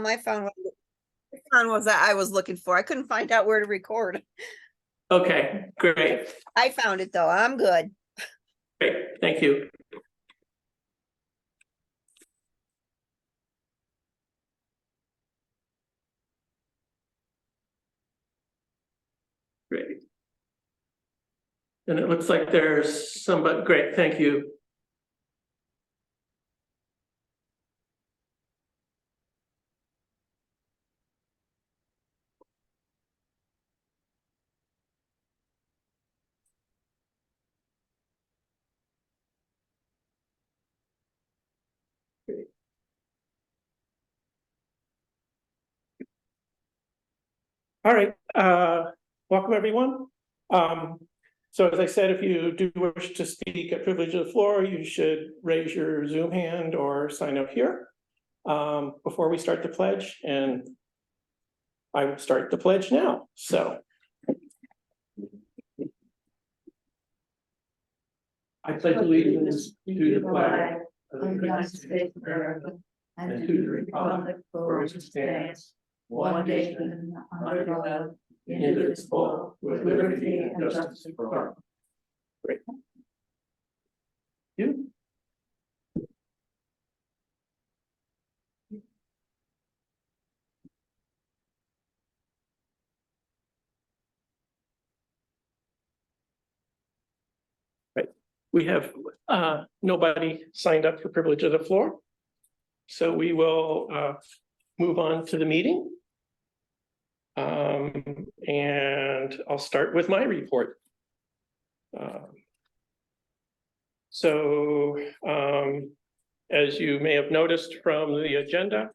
I found was that I was looking for. I couldn't find out where to record. Okay, great, I found it though. I'm good. great, thank you. Great. And it looks like there's somebody, great, thank you. All right, welcome everyone. So as I said, if you do wish to speak at privilege of the floor, you should raise your Zoom hand or sign up here before we start the pledge, and I will start the pledge now. So I pledge allegiance to the flag of the United States of America and to the republic for which it stands, one nation under God, indivisible, with liberty and justice for all. Great. You. Right. We have nobody signed up for privilege of the floor. So we will move on to the meeting. And I'll start with my report. As you may have noticed from the agenda,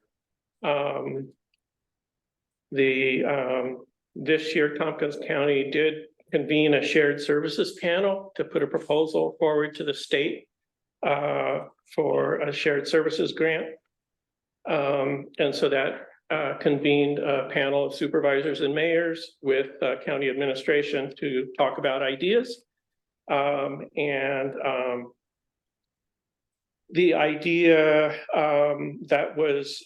this year Tompkins County did convene a shared services panel to put a proposal forward to the state for a shared services grant. And so that convened a panel of supervisors and mayors with county administration to talk about ideas. The idea that was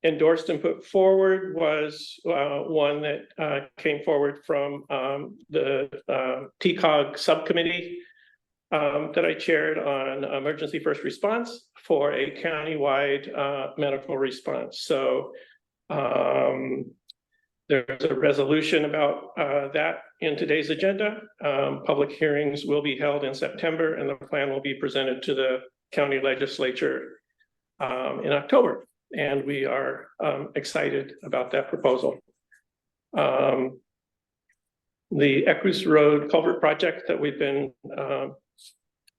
endorsed and put forward was one that came forward from the TCOG subcommittee that I chaired on emergency first response for a countywide medical response. So there's a resolution about that in today's agenda. Public hearings will be held in September, and the plan will be presented to the county legislature in October. And we are excited about that proposal. The Equus Road Culvert project that we've been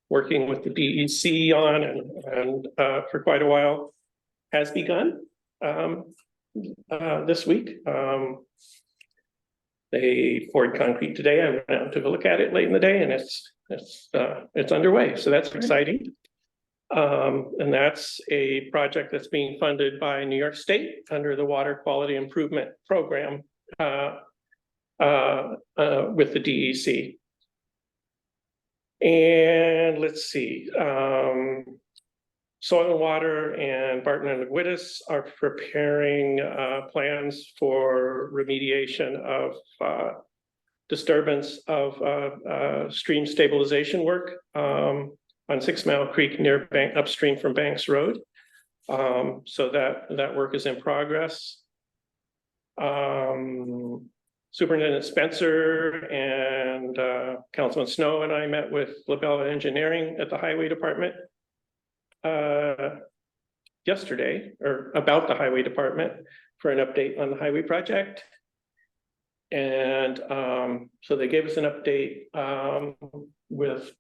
working with the DEC on and for quite a while has begun this week. They poured concrete today. I went out and took a look at it late in the day, and it's underway. So that's exciting. And that's a project that's being funded by New York State under the Water Quality Improvement Program with the DEC. And let's see, Soil and Water and Barton and Aguitas are preparing plans for remediation of disturbance of stream stabilization work on 6 Mile Creek near upstream from Banks Road. So that work is in progress. Superintendent Spencer and Councilman Snow and I met with Labella Engineering at the Highway Department yesterday, or about the Highway Department, for an update on the highway project. And so they gave us an update with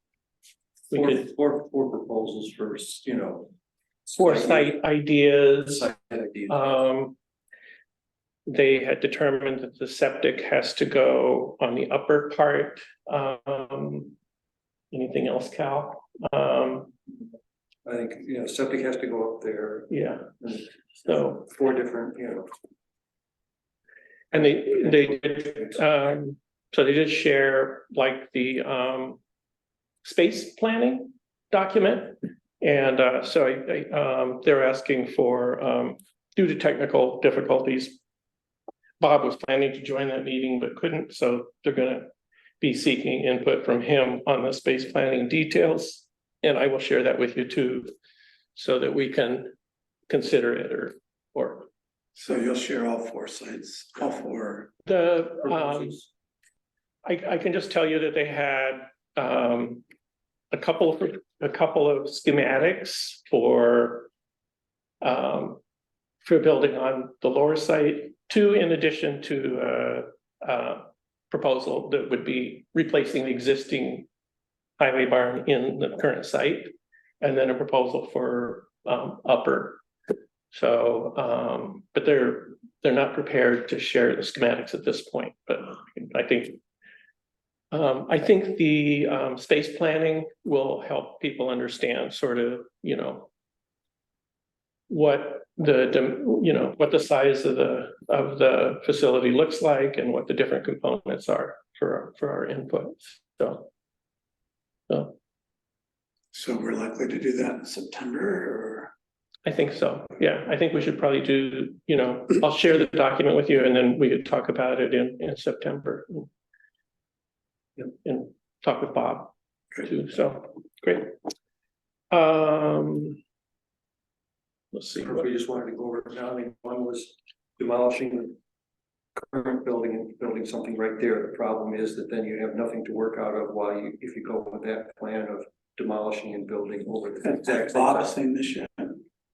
four proposals for, you know, 4 site ideas. Site ideas. They had determined that the septic has to go on the upper part. Anything else, Cal? I think, you know, septic has to go up there. Yeah. So 4 different, you know. And they did, so they did share like the space planning document. And so they're asking for due to technical difficulties, Bob was planning to join that meeting but couldn't, so they're gonna be seeking input from him on the space planning details. And I will share that with you too, so that we can consider it or So you'll share all 4 sites, all 4. the, proposals. I can just tell you that they had, a couple of schematics for building on the lower site, 2 in addition to proposal that would be replacing the existing highway barn in the current site, and then a proposal for upper. So, but they're not prepared to share the schematics at this point, but I think the space planning will help people understand sort of, you know, what the size of the facility looks like and what the different components are for our input. So So we're likely to do that in September I think so. Yeah, I think we should probably do, you know, I'll share the document with you and then we could talk about it in September. And talk with Bob too. So great. Let's see. If we just wanted to go over it now, I mean, one was demolishing the current building and building something right there. The problem is that then you have nothing to work out of if you go with that plan of demolishing and building over the or? exact same Bob time. is saying this year,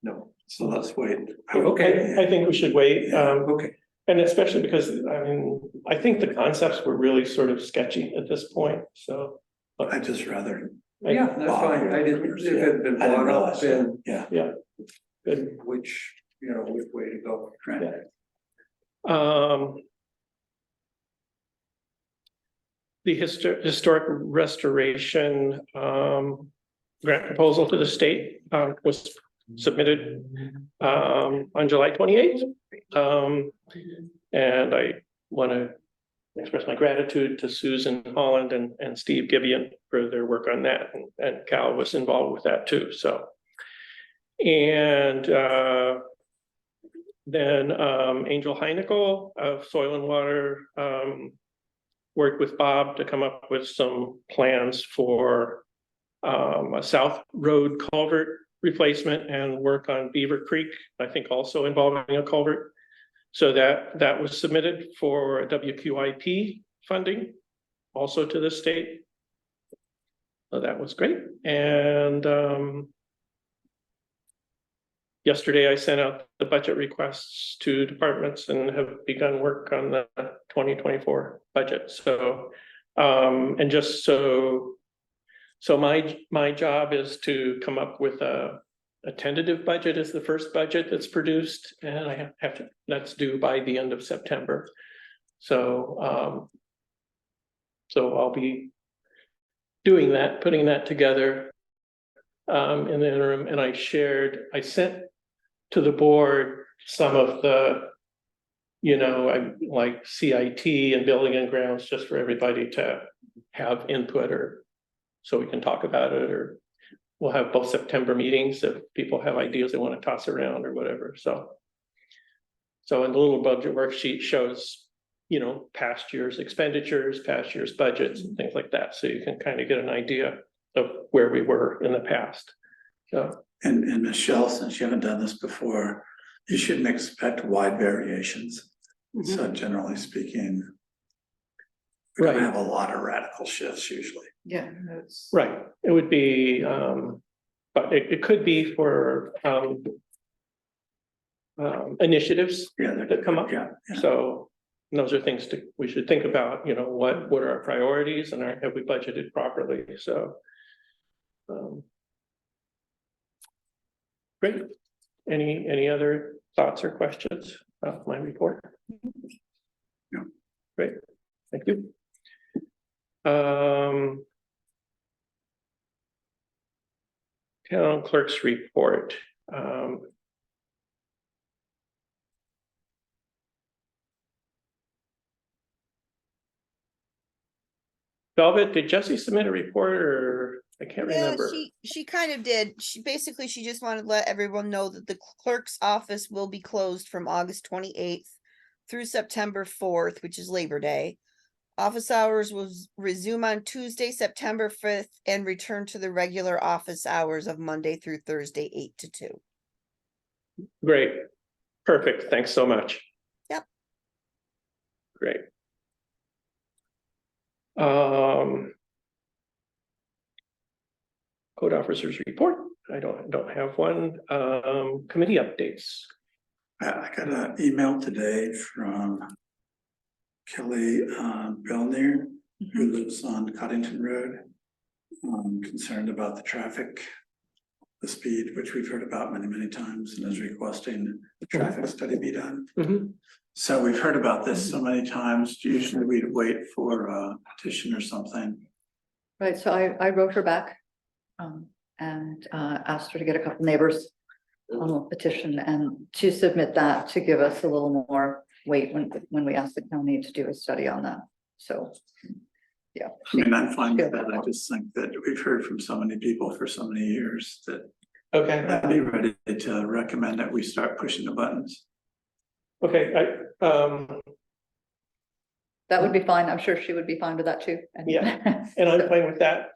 No, so let's wait. Okay. I think we should wait. okay, And especially because, I mean, I think the concepts were really sort of sketchy at this point, so. I'd just rather. yeah, that's fine. I didn't, if it had been I didn't brought up, realize that. then Yeah, Yeah. Good. which way to go. right. The historic restoration grant proposal to the state was submitted on July 28th. And I want to express my gratitude to Susan Holland and Steve Gibeon for their work on that, and Cal was involved with that too. So, and then Angel Heinickel of Soil and Water worked with Bob to come up with some plans for a South Road culvert replacement and work on Beaver Creek, I think also involving a culvert. So that was submitted for WQIP funding, also to the state. So that was great. And yesterday I sent out the budget requests to departments and have begun work on the 2024 budget. So and just so my job is to come up with a tentative budget is the first budget that's produced, and I have to, that's due by the end of September. So so I'll be doing that, putting that together in the interim. And I sent to the board some of the, you know, I like CIT and building and grounds, just for everybody to have input, or so we can talk about it, or we'll have both September meetings if people have ideas they want to toss around or whatever. So in the little budget worksheet shows, you know, past year's expenditures, past year's budgets and things like that. So you can kind of get an idea of where we were in the past. So, And Michelle, since you haven't done this before, you shouldn't expect wide variations. So generally speaking, we don't Right. have a lot of radical shifts usually. Yeah, that's. right, it would be, but it could be for initiatives Yeah, that come up. Yeah, yeah. So those are things we should think about, you know, what are our priorities and have we budgeted properly? So. Great. Any other thoughts or questions about my report? No. Great, thank you. Town clerk's report. Velvet, did Jesse submit a report, or I can't Yeah, remember. she kind of did. She just wanted to let everyone know that the clerk's office will be closed from August 28th through September 4th, which is Labor Day. Office hours will resume on Tuesday, September 5th, and return to the regular office hours of Monday through Thursday, 8 to 2. Great, perfect, thanks so much. Yep. Great. Code officers report, I don't have one, committee updates. I got an email today from Kelly Belnier, who lives on Coddington Road. Concerned about the traffic, the speed, which we've heard about many, many times, and is requesting the traffic study be done. Mhm. So we've heard about this so many times. Usually we'd wait for a petition or something. Right, so I wrote her back. And asked her to get a couple neighbors on a petition and to submit that to give us a little more weight when we ask the county to do a study on that. So, yeah. I mean, I'm fine with that. I just think that we've heard from so many people for so many years that Okay, I'd be ready to recommend that we start pushing the buttons. okay, That would be fine. I'm sure she would be fine with that too. Yeah, and I'm fine with that.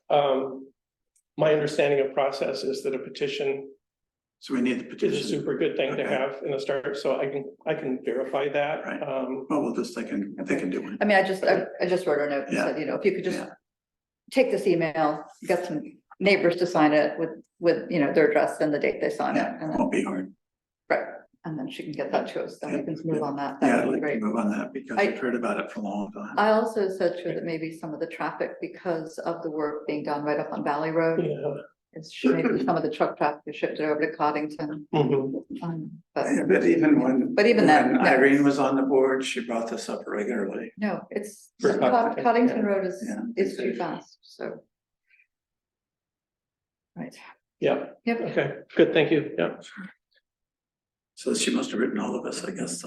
My understanding of process is that a petition So we need the is a petition. super good thing to Okay. have in the start, so I can verify that. Right. Um, Well, we'll just, they can do it. I mean, I just wrote her a note and Yeah. said, you know, if you could just Yeah. take this email, get some neighbors to sign it with, you know, their address and the date they sign it. Yeah, And then, won't be hard. right, and then she can get that to us, then we can move on that. Yeah, That I'd would be like to great. move on that because I- I've heard about it for a long time. I also said to her that maybe some of the traffic, because of the work being done right up on Valley Road, yeah. is maybe some of the truck traffic is shifted over to Coddington. Mhm. Yeah, But even when. But even then, when no. Irene was on the board, she brought this up regularly. No, it's, For Coddington, Coddington yeah. Road Yeah. is too fast, so. Right, Yeah, yep, okay, good, thank you, yeah. So she must have written all of us, I guess,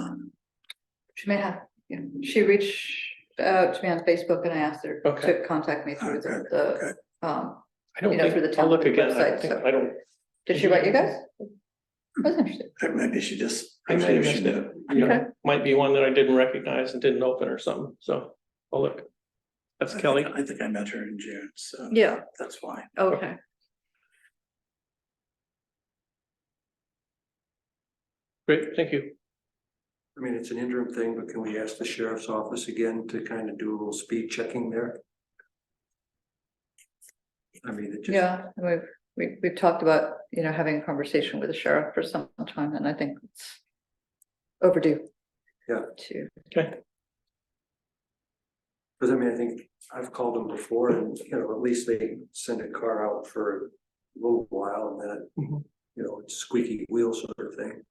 she may have, yeah, she reached out to me on Facebook and I asked her Okay. to contact me through Okay, the, I don't You know, think, through the I'll look town again, I website, don't think, so- I don't, did she write you guys? I was interested. maybe she just. I might have missed it. Yeah, Okay. might be one that I didn't recognize and didn't open or something, so I'll look. That's Kelly. I think I met her in June, so. Yeah. That's why. Okay, Great, thank you. I mean, it's an interim thing, but can we ask the sheriff's office again to kind of do a little speed checking there? I mean, it just. yeah, we've talked about, you know, having a conversation with the sheriff for some time, and I think it's overdue. Yeah. To, Okay, Cause I mean, I think I've called them before and, you know, at least they send a car out for a little while and then, Mhm. you know, it's squeaky wheel sort of thing.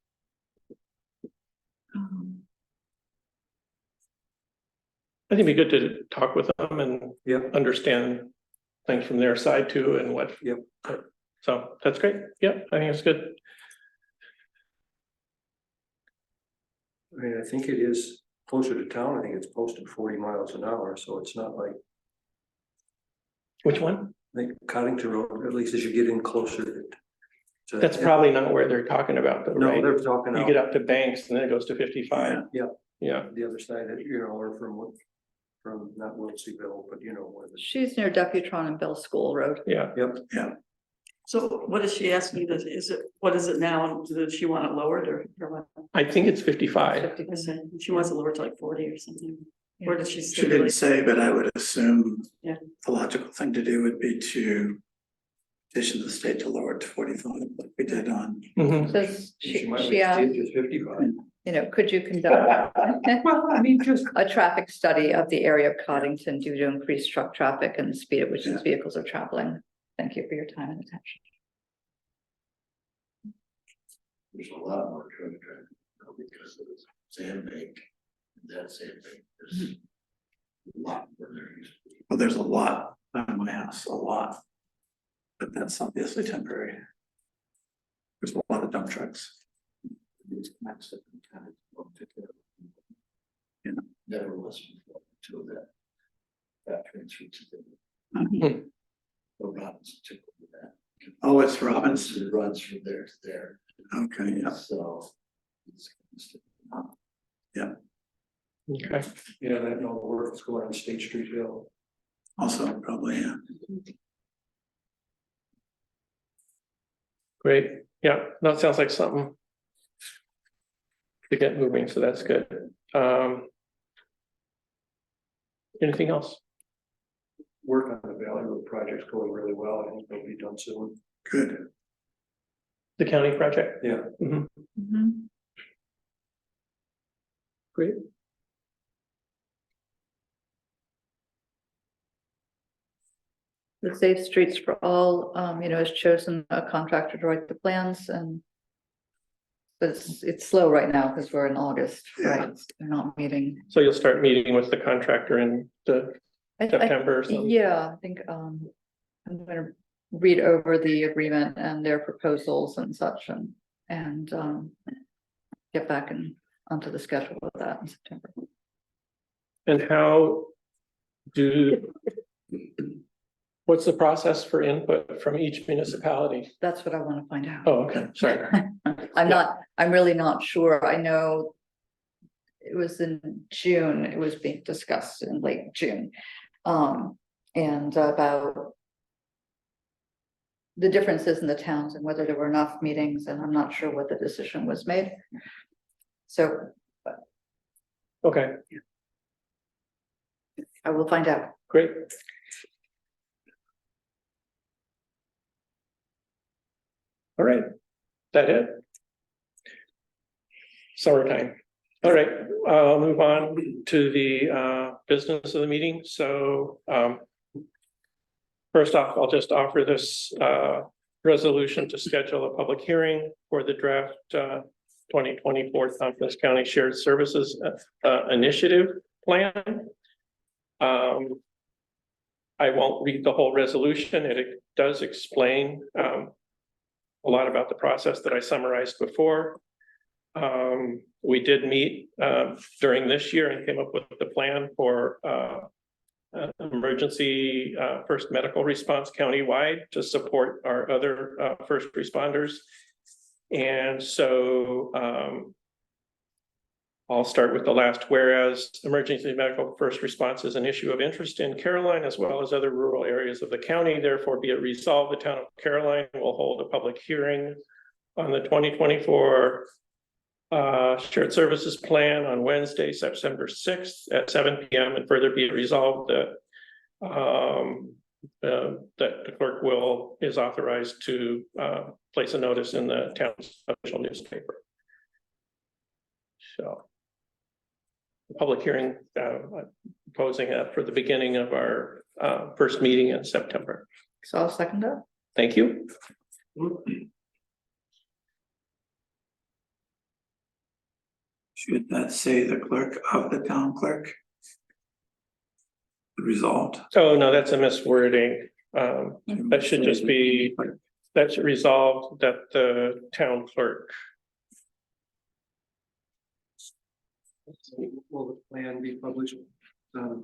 I think it'd be good to talk with them and Yep. understand things from their side too and what. Yep. So that's great, yeah, I think it's good. I mean, I think it is closer to town. I think it's posted 40 miles an hour, so it's not like, Which one? I think Coddington Road, at least as you get in closer. to- That's probably not where they're talking about though, No, right? they're talking You get out up to Banks and then it goes to 55. Yeah. Yeah, the other side, you know, or from not Wiltseyville, but you know, where the. she's near Deputron and Bell School Road. yeah. Yep, So what is she asking? What is it now? Does she want it lowered or what? I think it's 55. 50%. She wants it lowered to like 40 or something. Or does she? She didn't say, but I would assume. Yeah. The logical thing to do would be to petition the state to lower it to 45, like we did on. Mhm. Says, she might she asked, just 55. you know, could you conduct Well, I mean, just. a traffic study of the area of Coddington due to increased truck traffic and the speed at which these vehicles are traveling? Thank you for your time and attention. There's a lot more truck traffic now because of the sandbank. That sandbank is a lot where there used to be. Well, there's a lot on my house, a lot. But that's obviously temporary. There's a lot of dump trucks. It's massive and kind of looked at that. You know. Never listened to that. That transfer to the. Mhm. The route. Robbins took over that. Oh, it's Robbins. It runs from there to there, Okay, yeah. so. Okay, Yeah, that no work is going on State Street Hill. Also, probably, yeah. great. Yeah, that sounds like something to get moving, so that's good. Anything else? Work on the Valley Road project's going really well. I think it'll be done soon. Good. The county project? Yeah. Mhm. Mhm. Great. The Safe Streets for All, has chosen a contractor to write the plans and. But it's slow right now because we're in August, right? They're not meeting. So you'll start meeting with the contractor in the I- September or something? Yeah, I think, I'm gonna read over the agreement and their proposals and such and get back onto the schedule of that in September. And how what's the process for input from each municipality? That's what I want to find out. Oh, okay, sorry. I'm really not sure. I know it was in June, it was being discussed in late June. And about the differences in the towns and whether there were enough meetings, and I'm not sure what the decision was made. So Okay, I will find out. great. All right, that it? Summertime. All right, I'll move on to the business of the meeting. So first off, I'll just offer this resolution to schedule a public hearing for the draft 2024 Tompkins County Shared Services Initiative Plan. I won't read the whole resolution. It does explain a lot about the process that I summarized before. We did meet during this year and came up with the plan for emergency first medical response countywide to support our other first responders. And so I'll start with the last. Whereas emergency medical first response is an issue of interest in Caroline as well as other rural areas of the county, therefore be it resolved, the town of Caroline will hold a public hearing on the 2024 shared services plan on Wednesday, September 6th at 7 p.m. and further be it resolved that that the clerk is authorized to place a notice in the town's official newspaper. So the public hearing, proposing that for the beginning of our first meeting in September. So I'll second that. Thank you. Should that say the clerk of the town clerk? Resolved. Oh, no, that's a miswording. That should just be, that's resolved that the town clerk. Will the plan be published on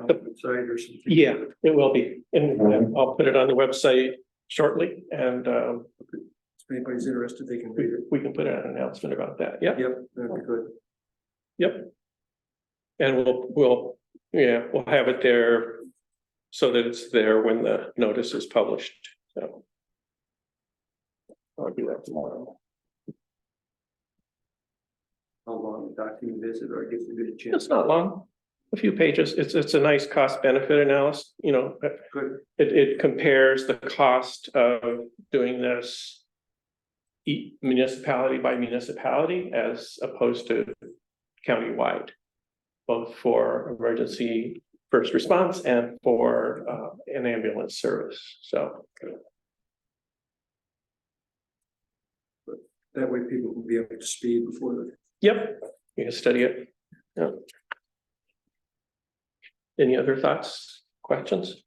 the website or something? Yeah, it will be, and I'll put it on the website shortly, and If anybody's interested, they can read it. we can put out an announcement about that. Yeah, Yep, that'd be good. yep. And we'll have it there so that it's there when the notice is published. So I'll do that tomorrow. How long the document is it, or I guess a good chance? It's not long, a few pages. It's a nice cost benefit analysis, Good. it compares the cost of doing this municipality by municipality as opposed to countywide, both for emergency first response and for an ambulance service. So That way people can be up to speed before the. yep, you can study it. Yeah. Any other thoughts, questions?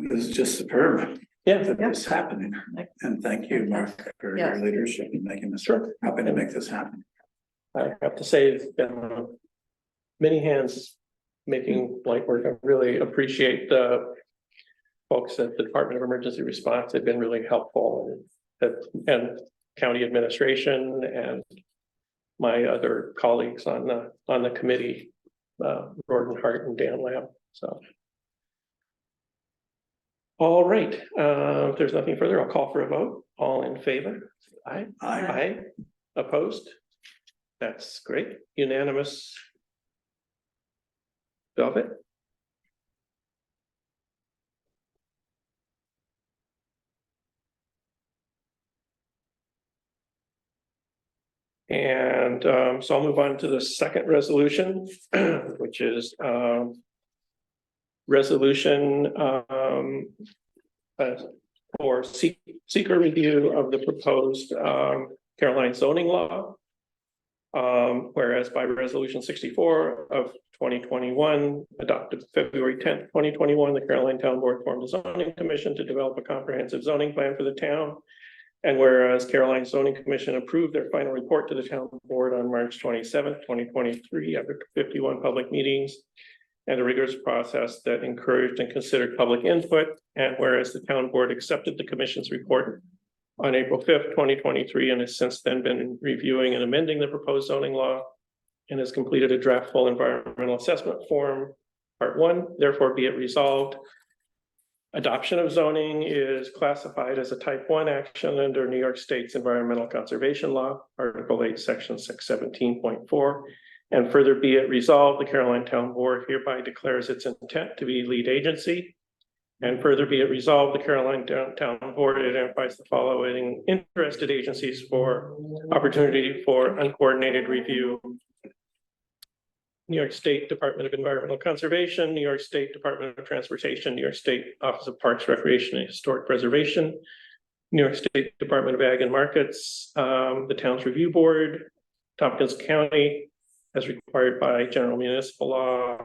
This is just superb Yeah, that this is happening. And thank you, Mark, for your Yes. leadership in making this, Sure. helping to make this happen. I have to say, it's been many hands making light work. I really appreciate the folks at the Department of Emergency Response have been really helpful, and county administration and my other colleagues on the committee, Gordon Hart and Dan Lamb, so. All right, if there's nothing further, I'll call for a vote. All in favor? Aye. Aye. Opposed? That's great. Unanimous. Velvet? And so I'll move on to the second resolution, which is resolution for seeker review of the proposed Caroline zoning law. Whereas by resolution 64 of 2021, adopted February 10th, 2021, the Caroline Town Board formed a zoning commission to develop a comprehensive zoning plan for the town. And whereas Caroline Zoning Commission approved their final report to the town board on March 27th, 2023, after 51 public meetings and a rigorous process that encouraged and considered public input. And whereas the town board accepted the commission's report on April 5th, 2023, and has since then been reviewing and amending the proposed zoning law and has completed a draft full environmental assessment form, part 1, therefore be it resolved. Adoption of zoning is classified as a type 1 action under New York State's Environmental Conservation Law, Article 8, Section 617.4. And further be it resolved, the Caroline Town Board hereby declares its intent to be lead agency. And further be it resolved, the Caroline Town Board identifies the following interested agencies for opportunity for uncoordinated review: New York State Department of Environmental Conservation, New York State Department of Transportation, New York State Office of Parks, Recreation, and Historic Preservation, New York State Department of Ag and Markets, the Town's Review Board, Tompkins County, as required by General Municipal Law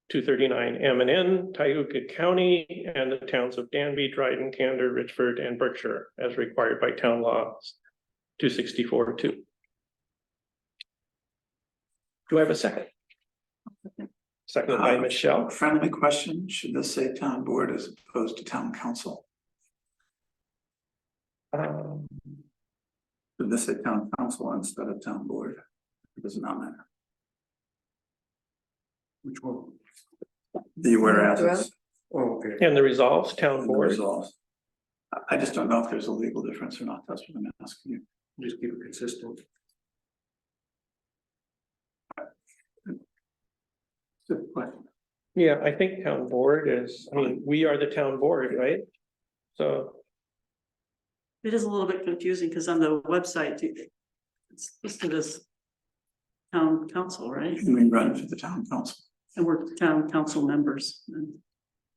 239 M&N, Tioga County, and the towns of Danby, Dryden, Candor, Richford, and Berkshire, as required by Town Law 264-2. Do I have a second? Seconded by Michelle. Friendly question, should this say town board as opposed to town council? Should this say town council instead of town board? It does not matter. Which one? The whereas. Oh, okay. And the resolves, town board. Resolves. I just don't know if there's a legal difference or not. That's what I'm asking you. Just keep it consistent. Good question. Yeah, I think town board is, I mean, we are the town board, right? So, It is a little bit confusing because on the website, it's listed as town council, right? And we run for the town council. And we're town council members.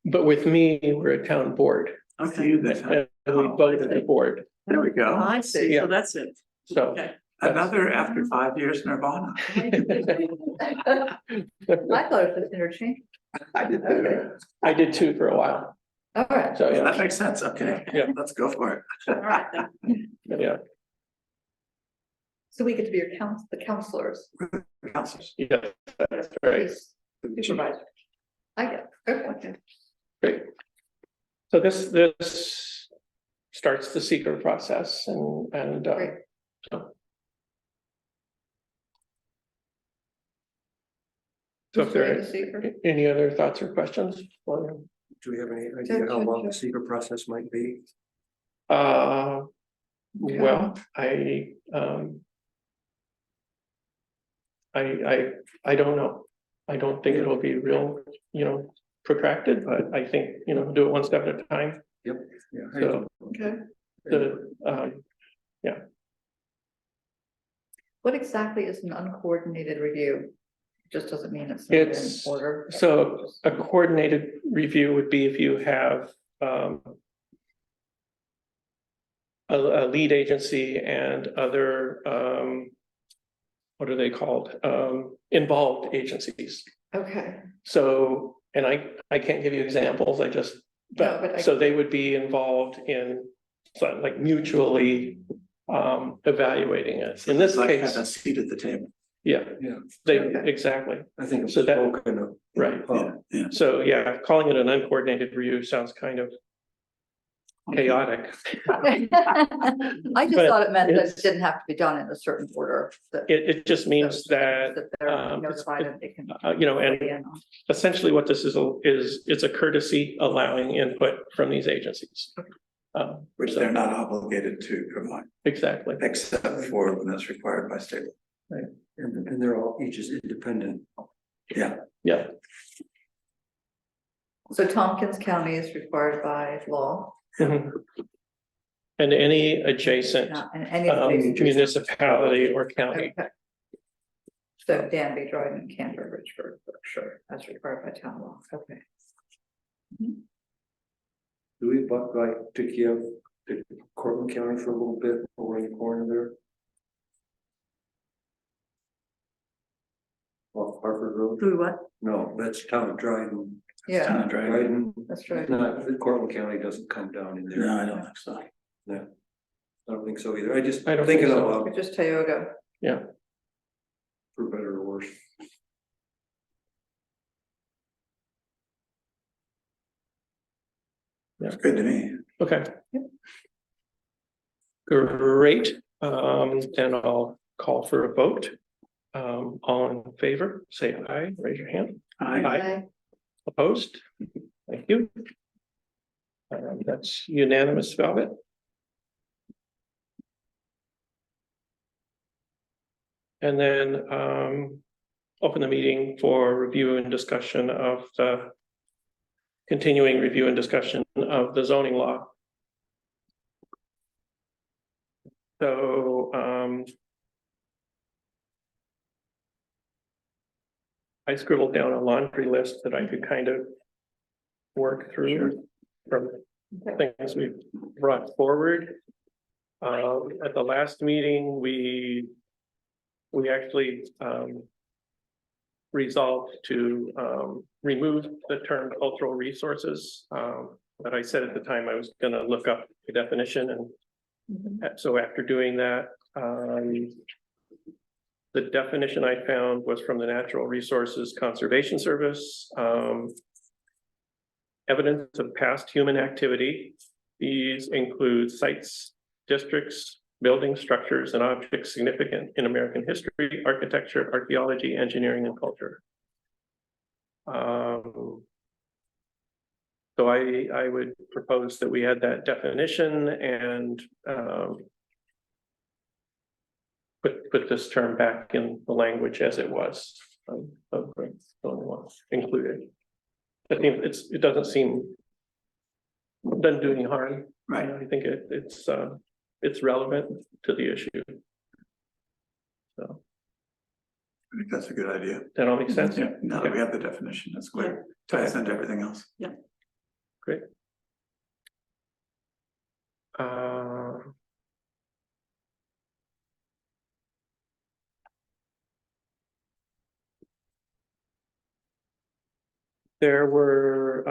but with me, we're a town board. Okay, You, the town- And we vote at the board, There we go. I see, Yeah. so that's it. so. Okay. Another after 5 years nirvana. I thought it was interchange. I did Okay. I did too for a while, All right. so, That yeah, makes sense. Okay. Yeah. Let's go for it. All right, then. yeah, So we get to be your the counselors. Councilors. yeah, that's right, Supervisor. I get, it. Okay. great. So this starts the secret process and Great. so if there Who's are doing the secret? any other thoughts or questions? Or, Do we have any idea how long the secret process might be? well, I don't know. I don't think it'll be real, protracted, but I think, do it one step at a time. Yeah. So Okay. What exactly is an uncoordinated review? Just doesn't mean it's not in It's- order. So a coordinated review would be if you have a lead agency and other what are they called? Involved agencies. Okay. So, and I can't give you examples, No, but I- so they would be involved in sort of like mutually evaluating it. In this Like case, have a seat at the table. yeah, Yeah, they, Okay. exactly. I think it's So that- spoken of Right. Yeah. So, yeah, calling it an uncoordinated review sounds kind of chaotic. I just But thought it meant that it's- it didn't have to be done in a certain order. that- It just means that, they're it's- notified and they can. and weigh in on. essentially what this is it's a courtesy allowing input from these agencies. Which So- they're not obligated to provide, Exactly. except for when that's required by state law. And they're all, each is independent. Yeah, Yeah, So Tompkins County is required by law, mhm. And any adjacent not in any of the places. municipality or county. Okay. So Danby, Dryden, Cantor, Richford, Berkshire, as required by town law, okay. Do we like to give the Cortland County for a little bit over in the corner there? Off Harvard Road? Do what? No, that's town of Dryden. Yeah, Town of Dryden. Dryden, that's right. not, the Cortland County doesn't come down in there. No, I don't think so. I don't think so either. I just I don't think thinking so. out Or loud, just Tioga, Yeah, for better or worse. It's good to me. okay. Great, and I'll call for a vote. All in favor, say aye, raise your hand. Aye. okay, Opposed? Thank you. That's unanimous, Velvet. And then open the meeting for review and discussion of the continuing review and discussion of the zoning law. So I scribbled down a laundry list that I could kind of work through from things we've brought forward. At the last meeting, we actually resolved to remove the term cultural resources. But I said at the time I was gonna look up the definition, and so after doing that, the definition I found was from the Natural Resources Conservation Service. Evidence of past human activity. These include sites, districts, buildings, structures, and objects significant in American history, architecture, archaeology, engineering, and culture. So I would propose that we add that definition and put this term back in the language as it was. Included. I think it doesn't do any harm. Right. I think it's relevant to the issue. So, I think that's a good idea. that all makes sense? Yeah, now that we have the definition, that's clear. Ties into everything else. Great. There were,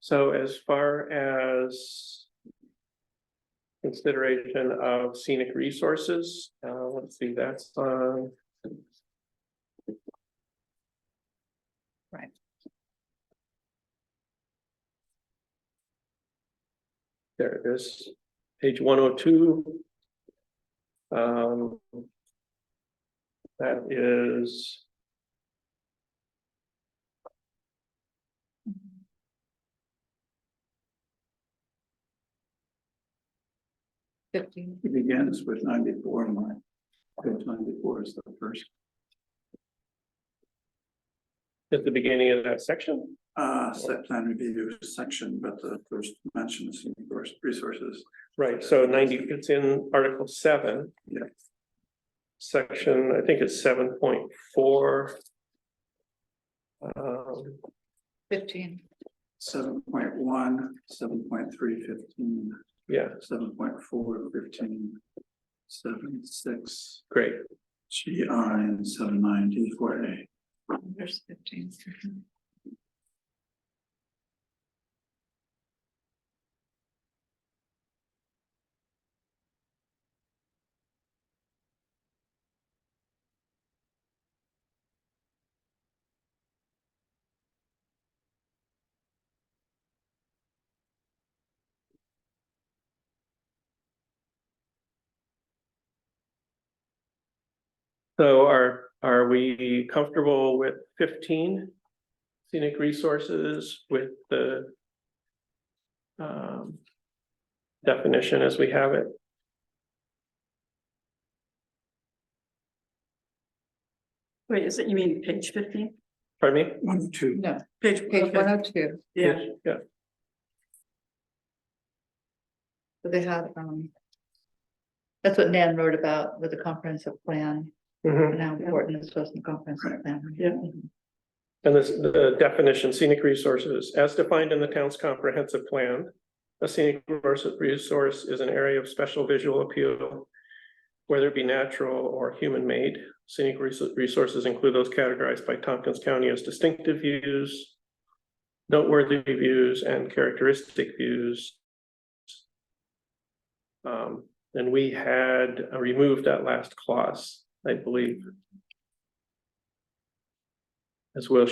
so as far as consideration of scenic resources, let's see, that's on. Right. There it is, page 102. That is. $15. It begins with 94 in mind. Page 94 is the first. At the beginning of that section, Site plan review section, but the first mention is resources. right, so 90, it's in Article 7. Yeah. Section, I think it's 7.4. 15. 7.1, 7.3, 15, Yeah, 7.4, 15, 7.6, great. GI, and 7.9, D4A. There's 15. So are we comfortable with 15 scenic resources with the definition as we have it? Wait, is it, you mean page 15? Pardon me? 1, 2. No, Page, page okay, 102, yeah, Yeah, so they had, that's what Nan wrote about with the comprehensive plan, mhm. and how important this was in the comprehensive plan. Yeah. Mhm. And this, the definition, scenic resources, as defined in the town's comprehensive plan. A scenic resource is an area of special visual appeal, whether it be natural or human-made. Scenic resources include those categorized by Tompkins County as distinctive views, noteworthy views, and characteristic views. And we had removed that last clause, I believe. As well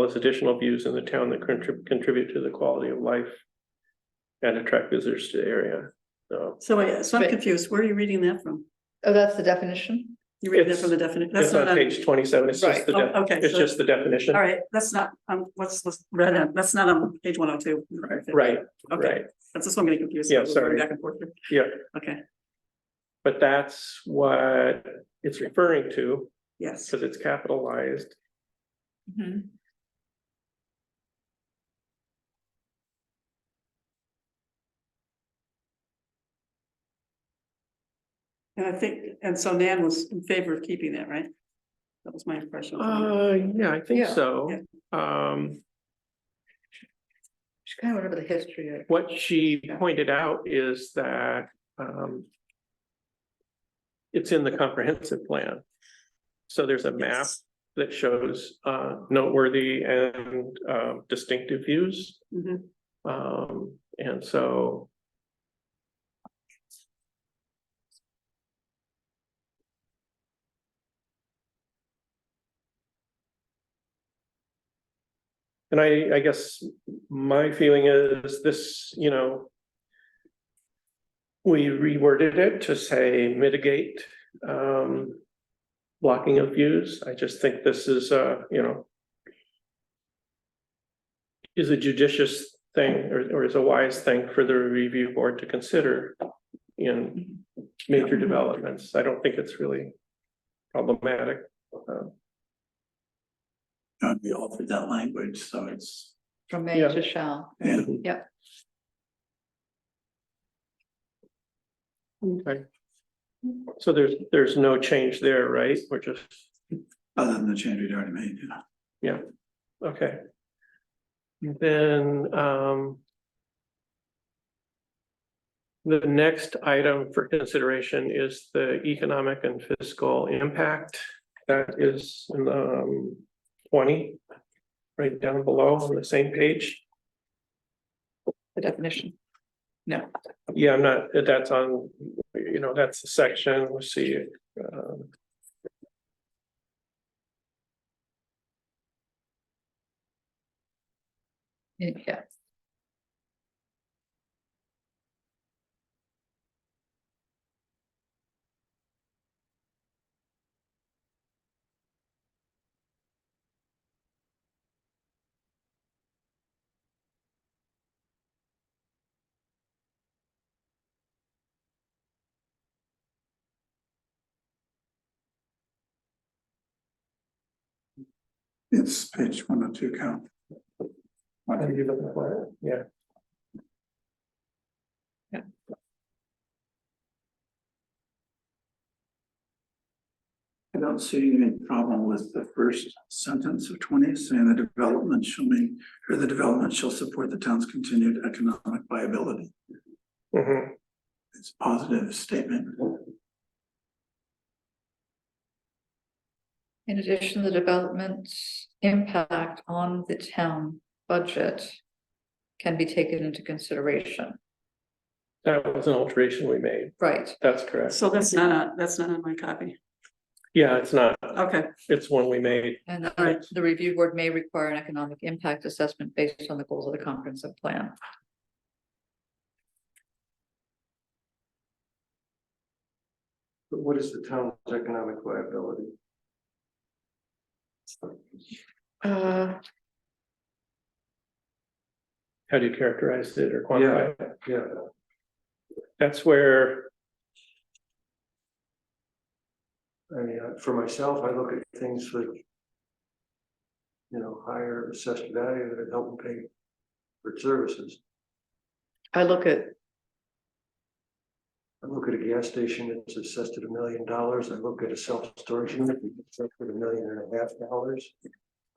as additional views in the town that contribute to the quality of life and attract visitors to the area. So so wait, so I'm Right. confused, where are you reading that from? Oh, that's the definition? You reading that from the definition? That's it's on not on, page 27. It's just Right. the, Oh, okay, it's so- just the definition. all right, that's not, what's read on, that's not on page 102. Right, Okay, right. that's just what I'm getting confused. Yeah, We're going sorry. Back and forth here. Yeah, Okay, but that's what it's referring to yes. because it's capitalized. Mhm. And I think, and so Nan was in favor of keeping that, right? That was my impression. Yeah, I think Yeah, so. Just kind of remember the history of. What she pointed out is that it's in the comprehensive plan. So there's a map Yes. that shows noteworthy and distinctive views. Mhm. And so. And I guess my feeling is this, you know. We reworded it to say mitigate blocking of views. I just think this is you know. Is a judicious thing or is a wise thing for the review board to consider in major developments. I don't think it's really problematic. We altered that language, so it's, From may Yeah. to shall. yeah, Okay. So there's no change there, right? We're just, other than the change we'd already made, yeah. okay. Then the next item for consideration is the economic and fiscal impact. That is in 20, right down below on the same page. The definition. No, Yeah, I'm not, that's on, you know, that's the section, let's see. yeah, It's page 102 count. What are you looking for? Yeah. I don't see any problem with the first sentence of 20 saying the development shall support the town's continued economic viability. Mhm. It's a positive statement. in addition, the development's impact on the town budget can be taken into consideration, That was an alteration we made. right? That's correct. So that's not on my copy. Yeah, it's not, Okay, it's one we made. And Right. the review board may require an economic impact assessment based on the goals of the comprehensive plan. But what is the town's economic viability? How do you characterize it or quantify it? Yeah, That's where, I mean, for myself, I look at things with, you know, higher assessed value that help them pay for services. I look at, I look at a gas station that's assessed at $1 million. I look at a self-storage unit that's assessed at $1.5 million.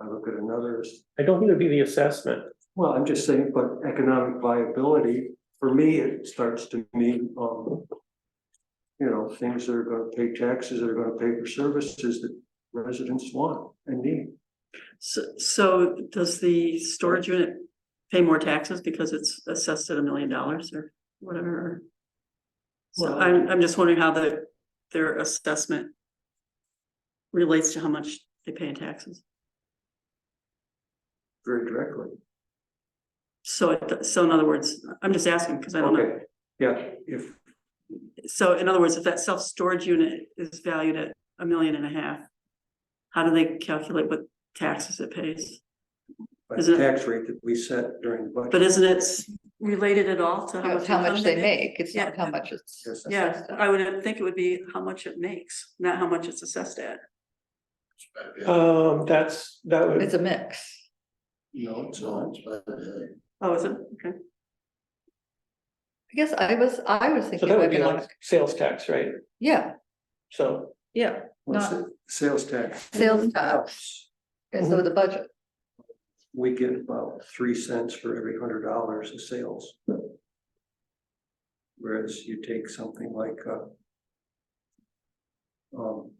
I look at another, I don't think it'd be the assessment. well, I'm just saying, but economic viability, for me, it starts to mean, you know, things that are gonna pay taxes, that are gonna pay for services that residents want and need. So does the storage unit pay more taxes because it's assessed at $1 million or whatever? So Well- I'm just wondering how their assessment relates to how much they pay in taxes. Very directly. So in other words, I'm just asking because I don't know. Okay, yeah, if, So in other words, if that self-storage unit is valued at $1.5 million, how do they calculate what taxes it pays? by Is the it- tax rate that we set during the budget. But isn't it related at all to how much they make, it's Yeah. not how much it's. Yes. Yeah, assessed at. I would think it would be how much it makes, not how much it's assessed at. That would. It's a mix. No, it's So not. it's by the day. Oh, is it? Okay. I guess I was So thinking that of would be like economic, sales tax, right? yeah, So, yeah, What's not the sales tax? sales tax, and so the budget. We get about 3 cents for every $100 of sales. Whereas you take something like, you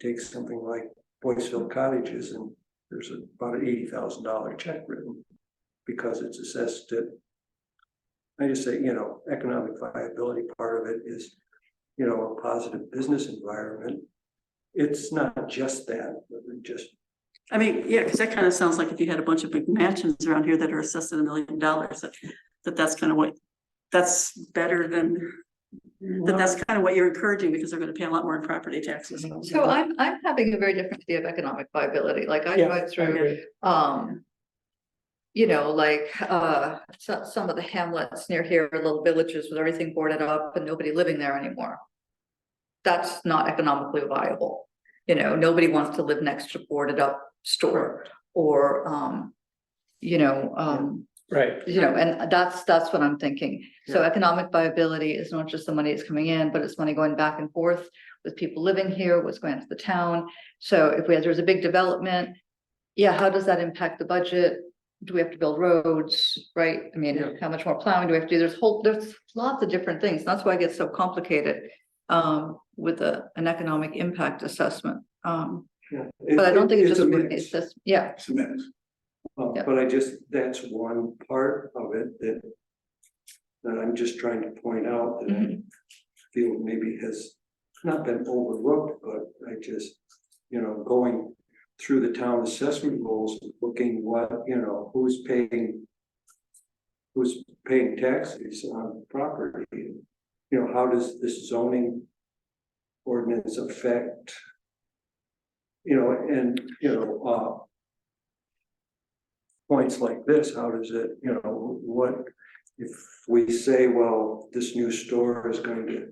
take something like Boyceville Cottages and there's about an $80,000 check written because it's assessed at, I just say, you know, economic viability part of it is, you know, a positive business environment. It's not just that, but it just, I mean, yeah, because that kind of sounds like if you had a bunch of big mansions around here that are assessed at $1 million, that's kind of what, that's better than, that's kind of what you're encouraging because they're going to pay a lot more in property taxes. So I'm having a very different view of economic viability, like I yeah, drive I through, agree. you know, like, some of the hamlets near here, little villages with everything boarded up and nobody living there anymore. That's not economically viable, you know, nobody wants to live next to boarded up store or, you know, Right. you know, and that's what I'm thinking. So economic viability is not just the money that's coming in, but it's money going back and forth with people living here, what's going to the town. So if there's a big development, yeah, how does that impact the budget? Do we have to build roads, right? I mean, Yeah. how much more plowing do we have to do? There's lots of different things. That's why it gets so complicated with an economic impact assessment. But I don't think it's a just, mix. it's just, yeah, It's a mix. Yeah. But that's one part of it that I'm just trying to point out that I feel maybe has not been overlooked, but I just, you know, going through the town assessment rules, and looking what, you know, who's paying taxes on property. You know, how does this zoning ordinance affect, you know, and, you know, points like this, how does it, you know, what if we say, well, this new store is going to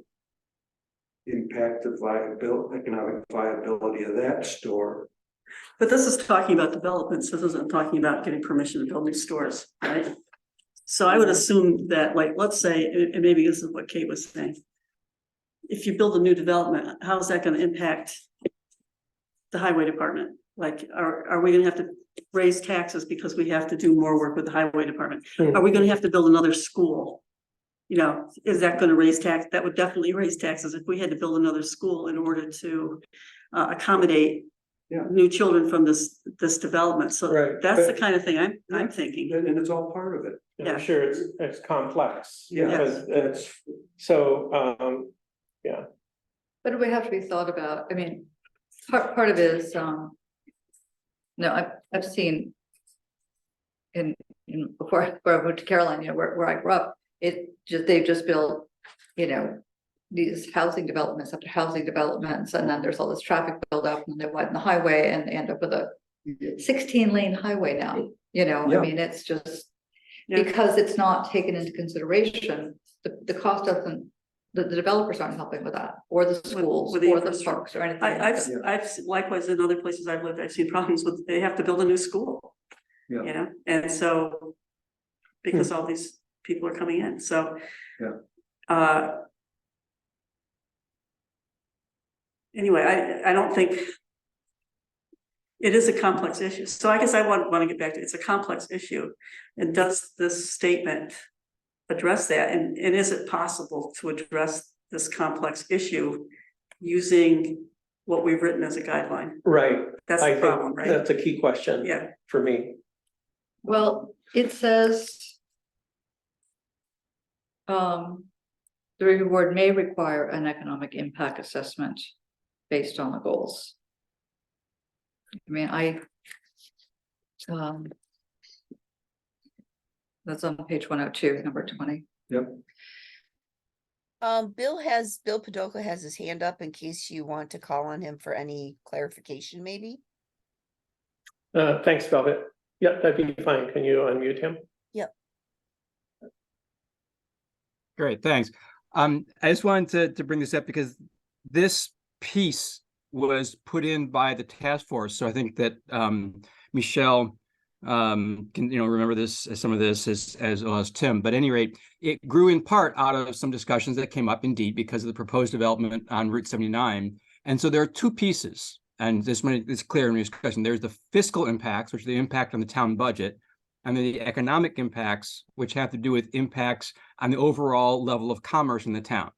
impact the economic viability of that store? But this is talking about developments. This isn't talking about getting permission to build new stores, right? So I would assume that, like, let's say, and maybe this is what Kate was saying. If you build a new development, how is that going to impact the highway department? Like, are we gonna have to raise taxes because we have to do more work with the highway department? Are we gonna have to build another school? You know, is that gonna raise tax? That would definitely raise taxes if we had to build another school in order to accommodate Yeah. new children from this development. So Right, that's the but- kind of thing I'm thinking. And it's all part of it. And I'm sure it's complex. Yeah, because that's, So, but it would have to be thought about. I mean, part of it is, no, I've seen in before I moved to Caroline, you know, where I grew up, they've just built, you know, these housing developments after housing developments, and then there's all this traffic buildup, and they widen the highway and they end up with a 16-lane highway now, you know, Yeah. I mean, it's just. Yeah. Because it's not taken into consideration, the cost doesn't, the developers aren't helping with that, or the schools, with the or the infrastructure. parks, or anything. like that. I've likewise in other places I've lived, I've seen problems with, they have to build a new school. Yeah. You know, and so, because all these people are coming in, so. Yeah. Anyway, I don't think. It is a complex issue, so I guess I want to get back to, it's a complex issue, and does this statement address that, and is it possible to address this complex issue using what we've written as a guideline? Right. That's I the think problem, right? That's a key question Yeah, for me. Well, it says. The review board may require an economic impact assessment based on the goals. I mean, that's on page 102, number 20. Yep. Bill Padoka has his hand up in case you want to call on him for any clarification, maybe. Thanks, Velvet. Yeah, that'd be fine. Can you unmute him? Great, thanks. I just wanted to bring this up because this piece was put in by the task force. So I think that Michelle can remember this some of this as well as Tim. But at any rate, it grew in part out of some discussions that came up indeed because of the proposed development on Route 79. And so there are two pieces, and this one is clear in the discussion. There's the fiscal impacts, which are the impact on the town budget, and then the economic impacts, which have to do with impacts on the overall level of commerce in the town.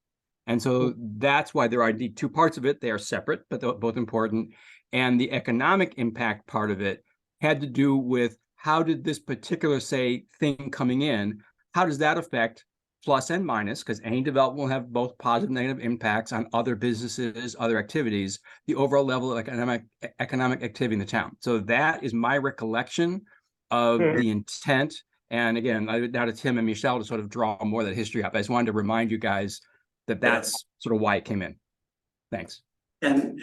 And so that's why there are indeed two parts of it. They are separate, but they're both important. And the economic impact part of it had to do with how did this particular, say, thing coming in, how does that affect plus and minus, because any development will have both positive and negative impacts on other businesses, other activities, the overall level of economic activity in the town. So that is my recollection of the intent. And again, I would now to Tim and Michelle to sort of draw more of that history up. I just wanted to remind you guys that that's sort of why it came in. Thanks. And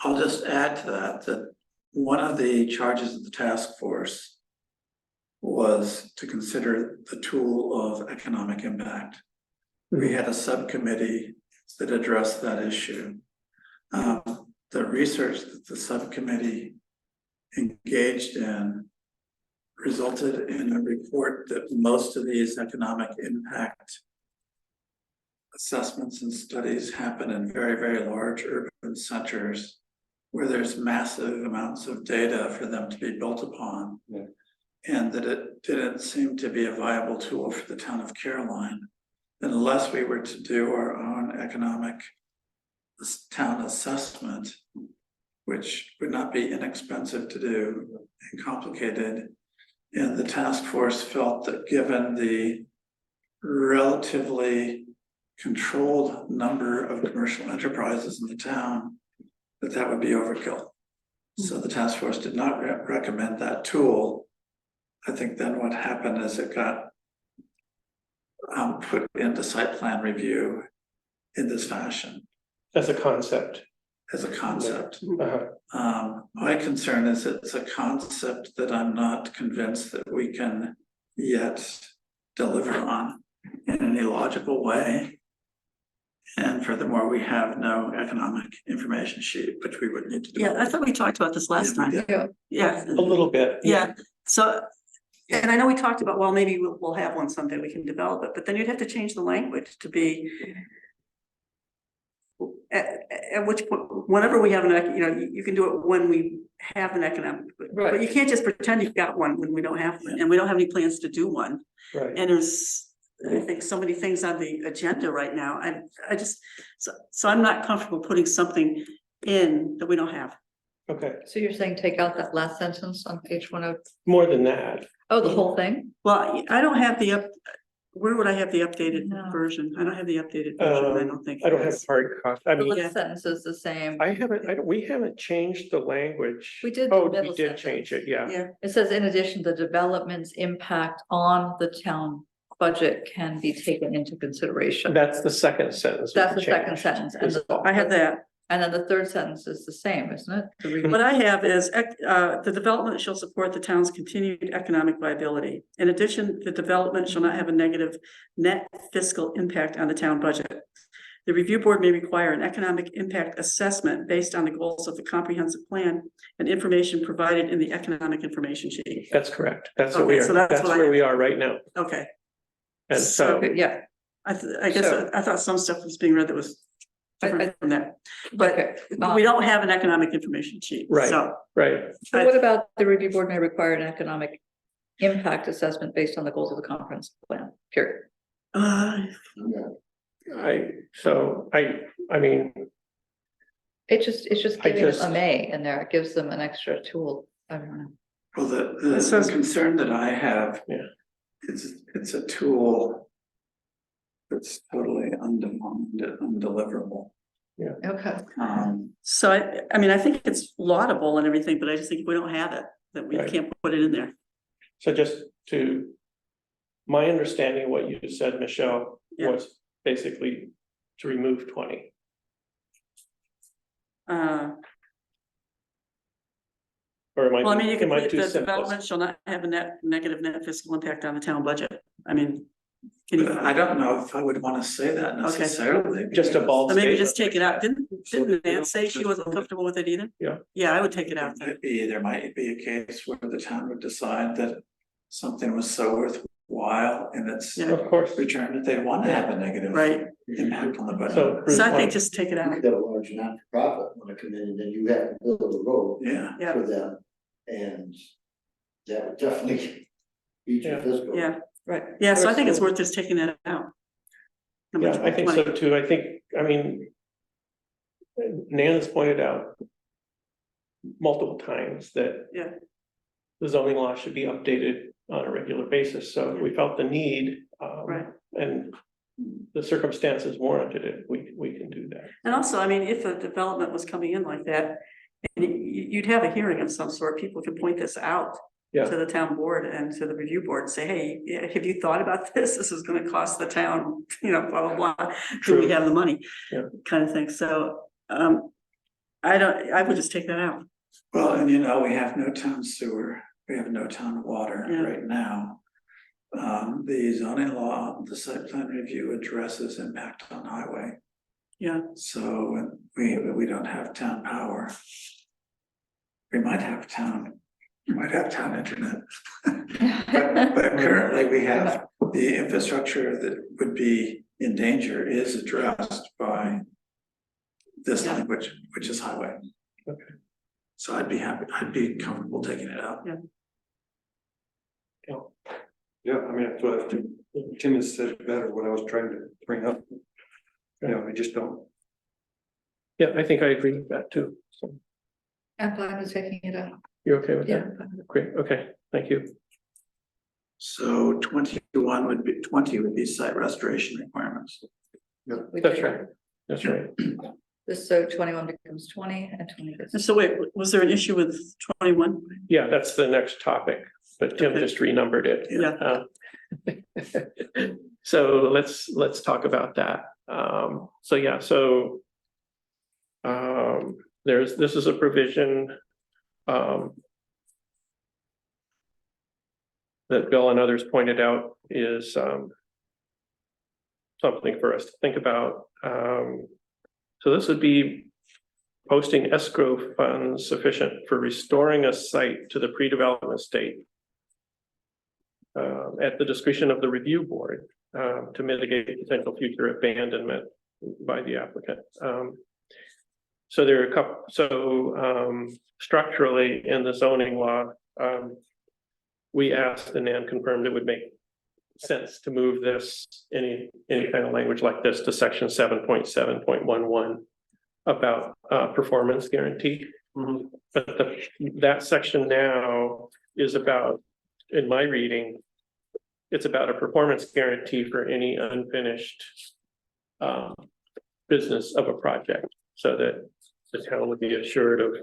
I'll just add to that one of the charges of the task force was to consider the tool of economic impact. We had a subcommittee that addressed that issue. The research that the subcommittee engaged in resulted in a report that most of these economic impact assessments and studies happen in very, very large urban centers where there's massive amounts of data for them to be built upon. Yeah. And that it didn't seem to be a viable tool for the town of Caroline unless we were to do our own economic town assessment, which would not be inexpensive to do and complicated. And the task force felt that given the relatively controlled number of commercial enterprises in the town, that would be overkill. So the task force did not recommend that tool. I think then what happened is it got put into site plan review in this fashion. As a concept. As a concept. Uh-huh. My concern is it's a concept that I'm not convinced that we can yet deliver on in any logical way. And furthermore, we have no economic information sheet, which we would need to do. yeah, I thought we talked about this last time. Yeah. A little bit. Yeah, so, and I know we talked about, well, maybe we'll have one someday, we can develop it, but then you'd have to change the language to be. At which point, whenever we have you can do it when we have an economic, but you can't just pretend you've got one when we don't have one, and we don't have any plans to do one. Right. And there's, I think, so many things on the agenda right now, I just, so I'm not comfortable putting something in that we don't have. Okay. So you're saying take out that last sentence on page 102? More than that. Oh, the whole thing? Well, I don't have where would I have the updated No. version? I don't have the updated version, I don't think. I don't have hard copy. I The mean, last sentence is the same. we haven't changed the language. We did the Oh, we middle did sentence. change it, yeah. Yeah, It says, in addition, the development's impact on the town budget can be taken into consideration. That's the second sentence. That's the we second changed. sentence, and the, I have that. and then the third sentence is the same, isn't it? The review- What I have is, the development shall support the town's continued economic viability. In addition, the development shall not have a negative net fiscal impact on the town budget. The review board may require an economic impact assessment based on the goals of the comprehensive plan and information provided in the economic information sheet. That's correct. That's what we Okay, are, so that's that's what I where have. we are right now. Okay, And so, Okay, yeah, I guess, So- I thought some stuff was being read that was different from that, but okay. we don't have an economic information sheet. Right. So, right, So what about the review board may require an economic impact assessment based on the goals of the comprehensive plan, period? I mean, It's just I giving them just- a may in there, it gives them an extra tool, I don't know. Well, It the says- concern that I have. Yeah. It's a tool. That's totally undeliverable. Okay, So I mean, I think it's laudable and everything, but I just think if we don't have it, that we Right. can't put it in there. so just to, my understanding of what you said, Michelle, Yeah. was basically to remove 20. Or am I, Well, I mean, you can am I put too the simplistic? development shall not have a negative net fiscal impact on the town budget. I mean, can you, But I don't know if I would want to say that necessarily. Just a because bald or maybe statement. just take it out. Didn't Nan say she wasn't comfortable with it either? Yeah. Yeah, I would take it out. There might be a case where the town would decide that something was so worthwhile in its Yeah. Of course, return that they want to have a negative. Right. Impact on the budget. so. Bruce, So I why- think just take it out. You've got a large not-for-profit want to come in and then you have to build a road Yeah, Yeah, for them. And that would definitely beat your Yeah. fiscal. yeah, right. yeah. So I think it's worth just taking that out. Number Yeah, I think so 20. too. I think, I mean, Nan has pointed out multiple times that Yeah. the zoning law should be updated on a regular basis. So if we felt the need, Right. and the circumstances warranted it, we can do that. And also, I mean, if a development was coming in like that, and you'd have a hearing of some sort, people can point this out Yeah. to the town board and to the review board and say, hey, yeah, have you thought about this? This is gonna cost the town, blah, blah, blah. Do we True. have the money? Yeah. Kind of thing. So, I would just take that out. well, and we have no town sewer, we have no town water Yeah. right now. The zoning law, the site plan review addresses impact on highway, Yeah, so we don't have town power. We might have town internet. But currently we have the infrastructure that would be in danger is addressed by this Yeah. language, which is highway. Okay. So I'd be comfortable taking it out. Yeah, I mean, that's what I think. Tim has said it better, what I was trying to bring up. We just don't. Yeah, I think I agree with that too. So I'm fine with taking it out. you're okay with Yeah. that? Great, okay, thank you. So 20 would be site restoration requirements. We That's take- right, that's right. This, so 21 becomes 20 and 20 and becomes. so wait, was there an issue with 21? Yeah, that's the next topic, but Tim Okay. just renumbered it. Yeah. So let's talk about that. This is a provision. That Bill and others pointed out is something for us to think about. So this would be posting escrow funds sufficient for restoring a site to the pre-development state. At the discretion of the review board, to mitigate potential future abandonment by the applicant. So there are a couple, structurally in the zoning law, we asked and Nan confirmed it would make sense to move this, any kind of language like this to section 7.7.11 about performance guarantee. But that section now is about, in my reading, it's about a performance guarantee for any unfinished business of a project, so that the town would be assured of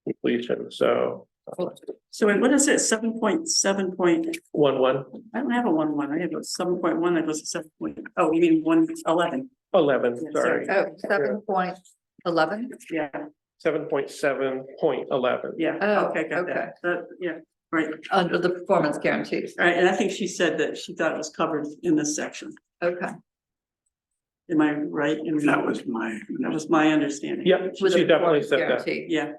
completion. So So wait, what is it, 7.7 1, I don't have a 1, I have a 7.1, that goes to 7 point, oh, you mean 111, 11, Yeah, sorry, Oh, 7.11. yeah, 7.7.11. yeah, Oh, okay, got okay. that, yeah, right. Under the performance guarantees. All right, and I think she said that she thought it was covered in this section, Okay. am I right? That was my understanding. Yeah, With she a definitely performance said that. guarantee. Yeah.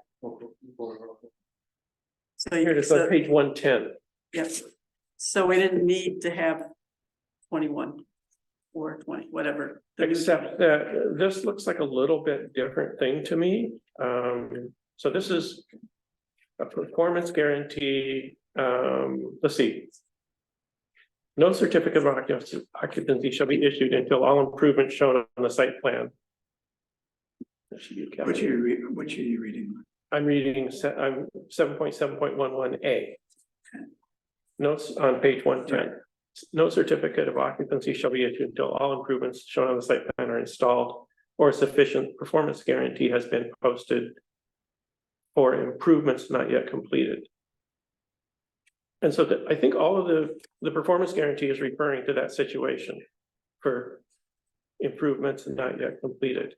So Here it is on page 110. yes, so we didn't need to have 21 or 20, whatever. the new- Except that this looks like a little bit different thing to me. So this is a performance guarantee, let's see. No certificate of occupancy shall be issued until all improvements shown on the site plan. That should be a Which capital. are you reading? I'm reading, I'm 7.7.11A. Notes on page 110. No certificate of occupancy shall be issued until all improvements shown on the site plan are installed or sufficient performance guarantee has been posted for improvements not yet completed. And so I think all of the performance guarantee is referring to that situation for improvements not yet completed.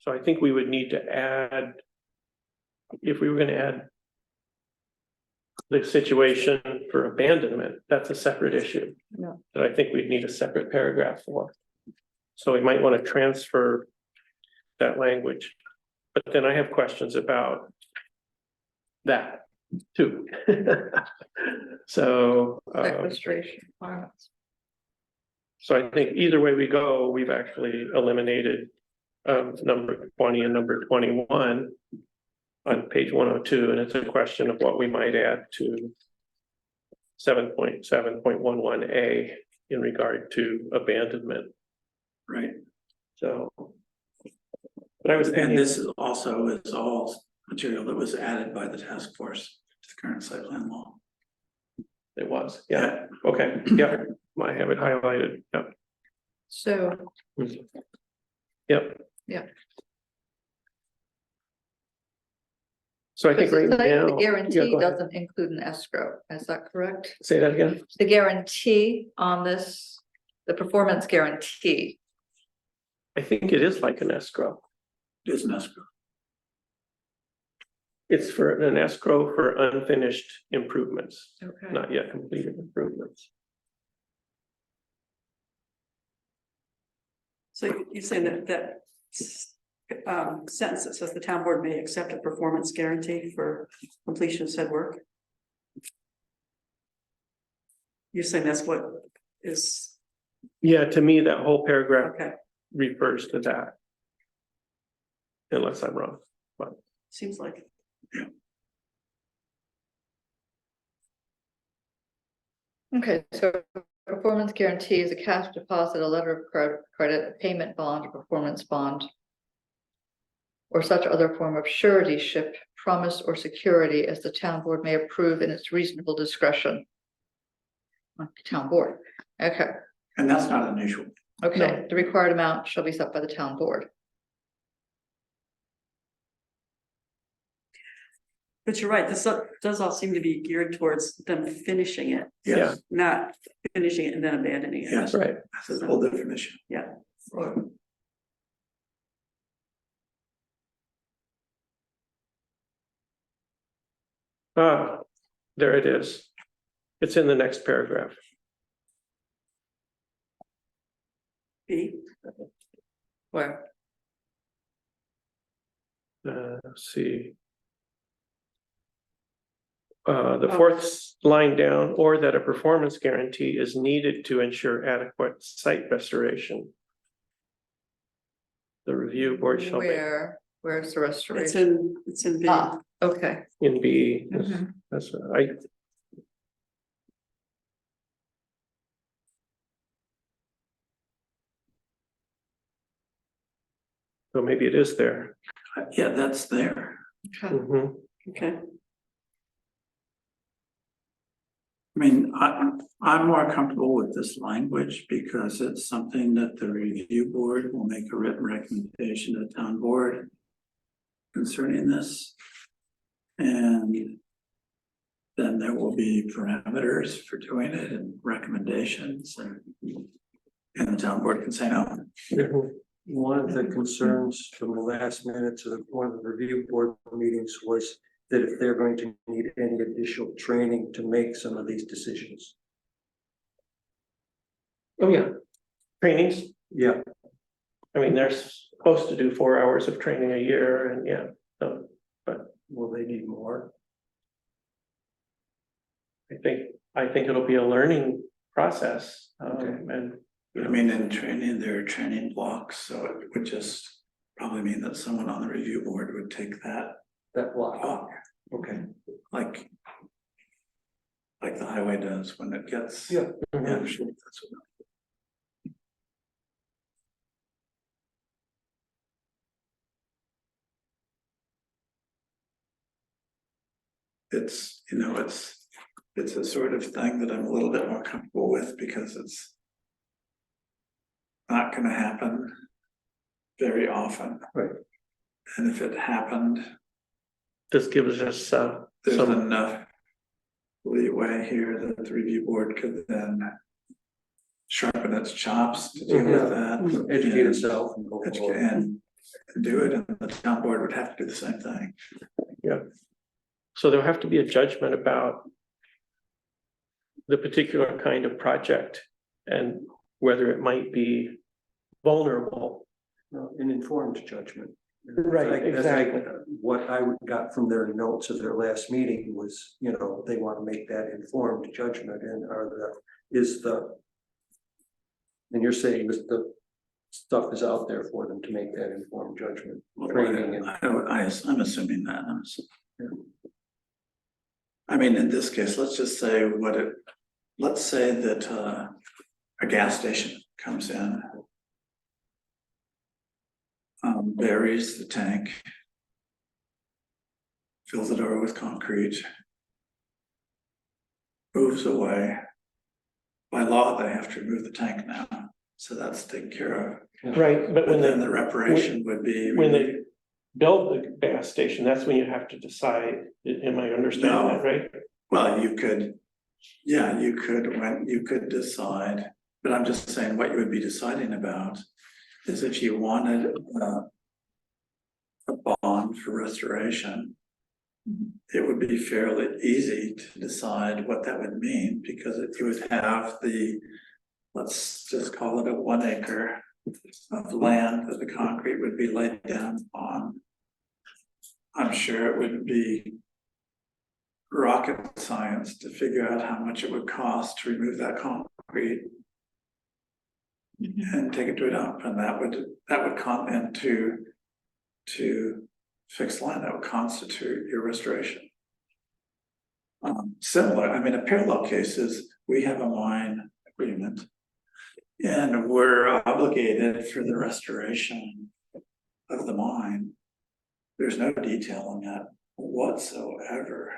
So I think we would need to add, if we were gonna add the situation for abandonment, that's a separate issue. Yeah. That I think we'd need a separate paragraph for. So we might want to transfer that language. But then I have questions about that too. So, Sequestration requirements. so I think either way we go, we've actually eliminated number 20 and number 21 on page 102, and it's a question of what we might add to 7.7.11A in regard to abandonment. Right, So. But I was and thinking, this is also is all material that was added by the task force to the current site plan law. it was, yeah, okay, yeah, I have it highlighted, yep. So, Yep. Yeah. So I think the right now. the yeah, guarantee go ahead. doesn't include an escrow, is that correct? Say that again? The guarantee on this, the performance guarantee, I think it is like an escrow. It is an escrow. It's for an escrow for unfinished improvements, okay, not yet completed improvements. So you're saying that sentence that says the town board may accept a performance guarantee for completion of said work? You're saying that's what is, Yeah, to me, that whole paragraph okay, refers to that. Unless I'm wrong. seems like. okay, so performance guarantee is a cash deposit, a letter of credit, a payment bond, a performance bond. Or such other form of suretyship, promise, or security as the town board may approve in its reasonable discretion. Town board, okay, And that's not unusual. okay, the required amount shall be set by the town board. But you're right, this does all seem to be geared towards them finishing it, Yes, not finishing it and then abandoning it. yes, Right. that's a whole different issue. Yeah. Ah, there it is. It's in the next paragraph. B, Where? Let's see. The fourth line down, or that a performance guarantee is needed to ensure adequate site restoration. The review board shall make Where's the it's restoration? in B. Ah, okay. in B, Mhm. that's, so maybe it is there. Yeah, that's there. Okay. Mhm. Okay, I mean, I'm more comfortable with this language because it's something that the review board will make a written recommendation to the town board concerning this. And then there will be parameters for doing it and recommendations and the town board can say no. One of the concerns from the last minutes of one of the review board meetings was that if they're going to need any additional training to make some of these decisions. Oh, yeah. Trainings, Yeah, I mean, they're supposed to do 4 hours of training a year and yeah, so will they need more? I think it'll be a learning process. Okay. And, you I know, mean, in training, there are training blocks, so it would just probably mean that someone on the review board would take that That block, block, okay. like the highway does when it gets. Yeah. Yeah, sure, that's what. It's, you know, it's a sort of thing that I'm a little bit more comfortable with because it's not gonna happen very often. Right. And if it happened, this gives us there's some, enough leeway here that the review board could then sharpen its chops to deal with that. Educate itself and go Educate forward. and do it, and the town board would have to do the same thing. so there'll have to be a judgment about the particular kind of project and whether it might be vulnerable. An informed judgment. Right, That's exactly. What I got from their notes of their last meeting was, you know, they want to make that informed judgment and and you're saying that the stuff is out there for them to make that informed judgment. Training and. I'm assuming that. I mean, in this case, let's just say let's say that a gas station comes in. Buries the tank. Fills it over with concrete. Moves away. By law, they have to remove the tank now, so that's taken care of. Right, but But then the reparation would be. when they build the gas station, that's when you have to decide, am I understanding that right? Well, you could, yeah, you could decide, but I'm just saying what you would be deciding about is if you wanted a bond for restoration, it would be fairly easy to decide what that would mean, because you would have let's just call it a 1 acre of land that the concrete would be laid down on. I'm sure it would be rocket science to figure out how much it would cost to remove that concrete and take it to a dump, and that would come into fixed land, that would constitute your restoration. Similar, I mean, a parallel case is we have a mine agreement and we're obligated for the restoration of the mine. There's no detail on that whatsoever.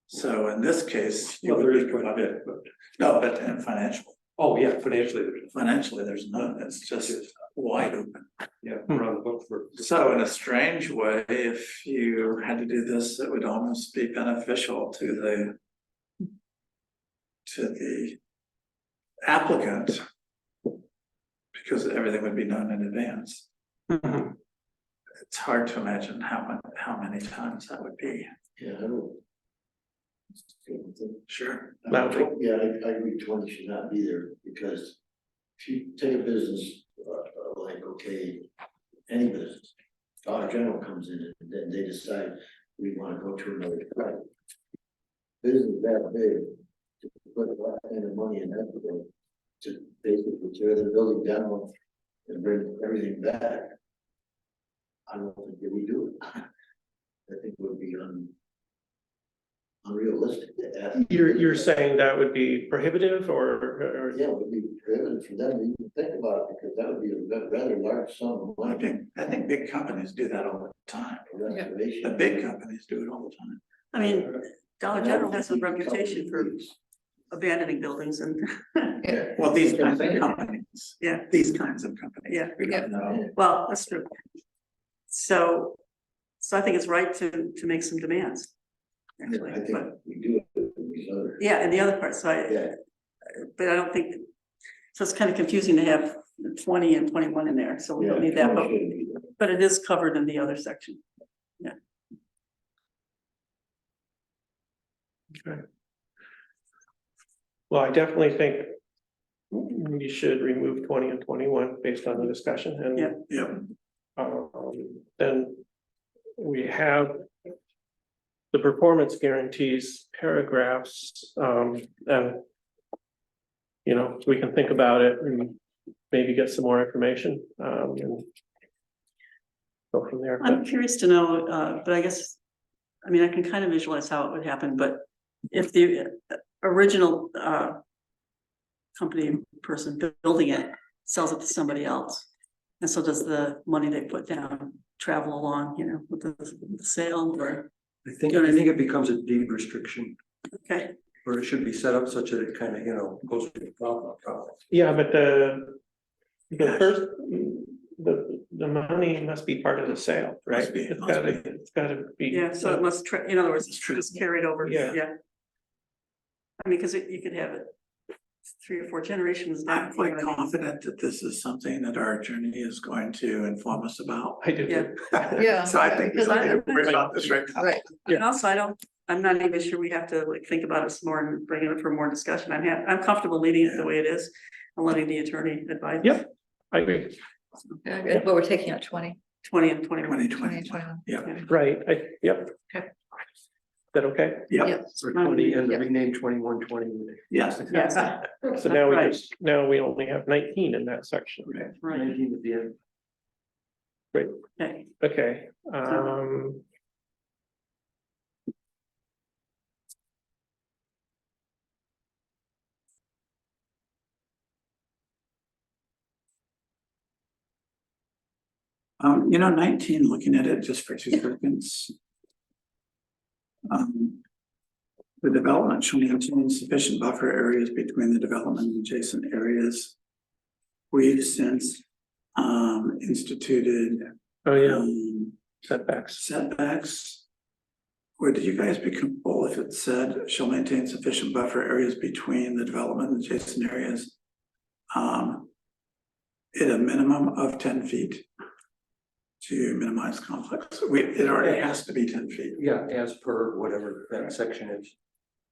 So in this case, you Well, would there be is quite a provided, bit, but. no, but in financial, Oh, yeah, financially, there's none, it's just wide open. yeah, we're on the hook for. So in a strange way, if you had to do this, it would almost be beneficial to the applicant, because everything would be known in advance. Mhm. It's hard to imagine how many times that would be. Yeah, I don't. Sure. Loudly. Yeah, I agree 20 should not be there, because if you take a business, like, okay, any business, Dollar General comes in and then they decide we wanna go to another site. Business that big, to put a lot of money in that, to basically tear the building down and bring everything back. I don't think that we do it. I think it would be unrealistic to ask. You're saying that would be prohibitive or Yeah, it would be prohibitive for them to even think about it, because that would be a rather large sum of money. I think big companies do that all the time. for restoration. The big companies do it all the time. I mean, Dollar General has a reputation for abandoning buildings and, Well, these kinds of companies. Yeah. These kinds of companies. Yeah. We don't know. well, that's true. So So I think it's right to make some demands. I Actually, think but, we do it in these other. yeah, and the other part, so Yeah. but I don't think, so it's kind of confusing to have 20 and 21 in there, so we don't need that, but it is covered in the other section. Well, I definitely think we should remove 20 and 21 based on the discussion and. Yeah. Yep. Then we have the performance guarantees paragraphs, and you know, we can think about it and maybe get some more information, and go from there. I'm curious to know, but I guess, I mean, I can kind of visualize how it would happen, but if the original company person building it sells it to somebody else, and so does the money they put down travel along, you know, with the sale, or, I think it becomes a deed restriction, okay, or it should be set up such that it kind of, goes with the problem. Yeah, but the first, the money must be part of the sale, right? Must be, It's gotta be. yeah, so it must, in other words, it's true. just carried over, Yeah. yeah. I mean, because you could have it 3 or 4 generations down. I'm quite confident that this is something that our attorney is going to inform us about. I do. Yeah. Yeah, So I think we because don't need to worry about this right now. Right, And also, I'm not even sure we have to like think about it some more and bring it up for more discussion. I'm comfortable leaving it the way it is and letting the attorney advise. Yep. I agree, yeah, but we're taking out 20, 20 and 21. 20 and 21. Yeah, right, yep. Okay. Is that okay? yeah, Yep. Or 20 and Yeah. rename 2120. yes. Yes, So now Right. now we only have 19 in that section. right, 19 at the end. okay. Okay, You know, 19, looking at it just for 2 seconds. The development shall maintain sufficient buffer areas between the development and adjacent areas. We've since instituted oh yeah, setbacks. setbacks. Would you guys be comfortable if it said shall maintain sufficient buffer areas between the development and adjacent areas? At a minimum of 10 feet. To minimize conflicts. It already has to be 10 feet Yeah, as per whatever that section is.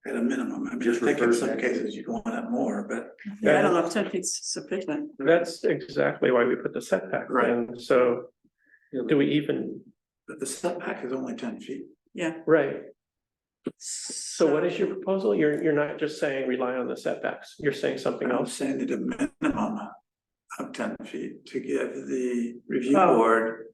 at a minimum. I mean, I Just think in refers some back. cases you want it more, but Yeah, I don't know if 10 feet's sufficient. That's exactly why we put the setback Right. in, so do we even, the setback is only 10 feet. Yeah. right? So what is your proposal? You're not just saying rely on the setbacks, you're saying something I'm else? saying that a minimum of 10 feet to give the review Oh. board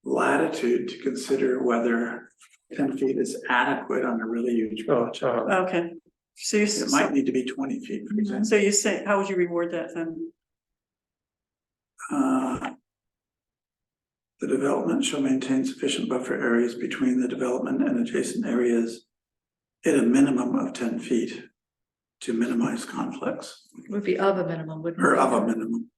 latitude to consider whether 10 feet is adequate on a really huge Oh, project. Okay, so you, It might need to be 20 feet, for example. so you say, how would you reward that then? The development shall maintain sufficient buffer areas between the development and adjacent areas at a minimum of 10 feet to minimize conflicts, Would be of a minimum, wouldn't it? or of a minimum.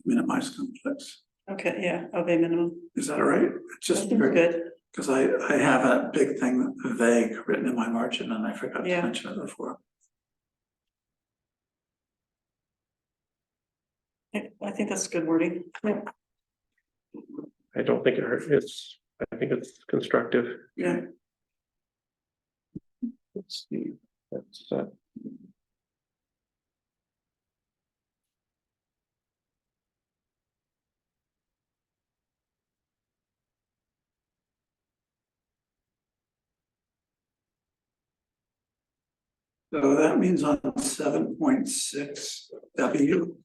Minimize conflicts. Okay, yeah, of a minimum. Is that all right? It's just We're good. because I have a big thing vague written in my margin and I forgot to Yeah. mention it before. I think that's good wording. Yeah. I don't think it hurts, I think it's constructive. Yeah. Let's see, that's, So that means on 7.6 W,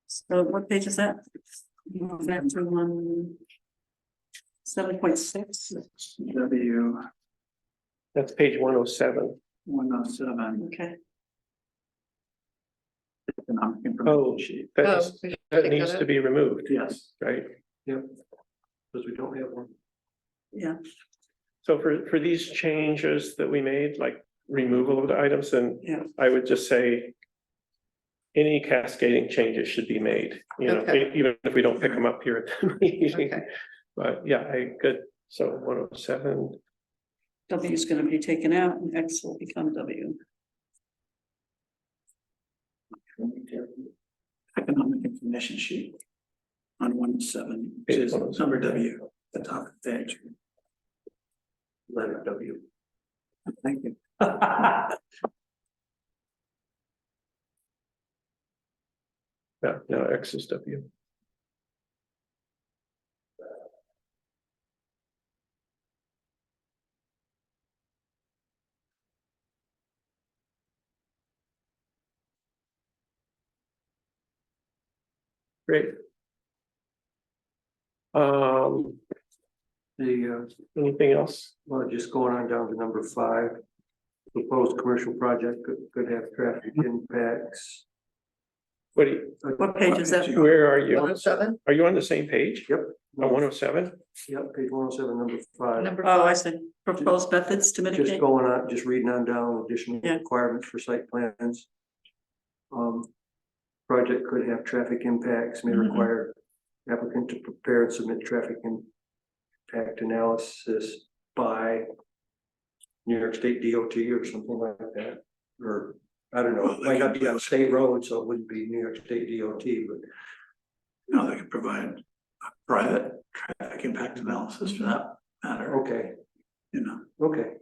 So what page is that? Back to 7.6. W that's page 107. 107. Okay, economic Oh, information sheet. that Oh, is- we should that take needs that to out. be removed, Yes. right? Because we don't have one. yeah, So for these changes that we made, like removal of the items, then yeah, I would just say. Any cascading changes should be made, you know, Okay. even if we don't pick them up here at the meeting. Okay. But yeah, good. So 107, W is gonna be taken out and X will become W. Economic information sheet. On 107, which Page is 107. number W, the top of the page. Letter W. Thank you. no, X is W. Great. Anything else? Well, just going on down to number 5. Proposed commercial project could have traffic impacts. What do you, What page is that? where are you? 107? Are you on the same page? Yep. On 107? Yep, page 107, number 5. Number Oh, I five. see. Proposed methods to Just mitigate. going on, just reading on down, additional Yeah. requirements for site plans. Project could have traffic impacts, may Mhm. require applicant to prepare and submit traffic impact analysis by New York State DOT or something like that, or, I don't know, it might not be on a state road, so it wouldn't be New York State DOT, but. No, they could provide a private traffic impact analysis for that matter, Okay, you know. okay,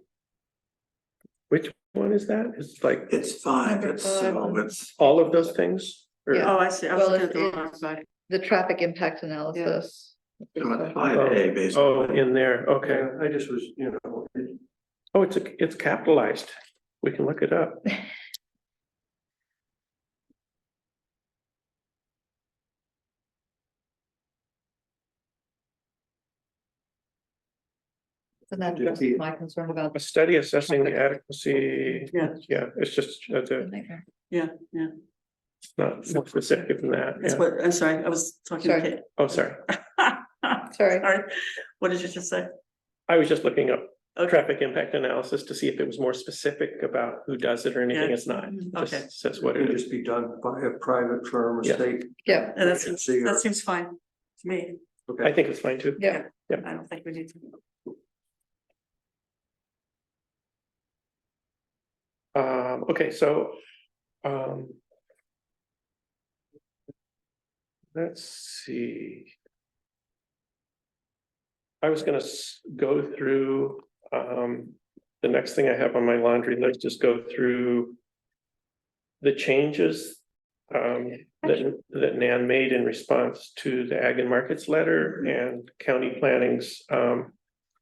Which one is that? It's like It's 5, Number it's, five. so it's, all of those things? Or- Yeah. Oh, I see. I was Well, looking at the it's wrong side. the traffic impact analysis. so it's 5A Oh, basically. in there, okay. yeah, I just was, Oh, it's capitalized. We can look it up. And that Just addresses the- my concern about. A study assessing the adequacy, Yeah, yeah, it's just, the it's nightmare. yeah. not more specific than that. That's yeah. what, I'm sorry, I was talking to Sorry. Kate. Oh, sorry. Sorry. Sorry. What did you just say? I was just looking up Okay. traffic impact analysis to see if it was more specific about who does it or anything. Yeah. It's not. It Okay. just says it what it could is. just be done by a private firm or Yeah. state. Yeah, And that seems, agency or- that seems fine to me. Okay. I think it's fine too. yeah. I don't think we need to. Okay, so, let's see. I was gonna go through, the next thing I have on my laundry list is go through the changes that Nan made in response to the Ag and Markets letter and county planning's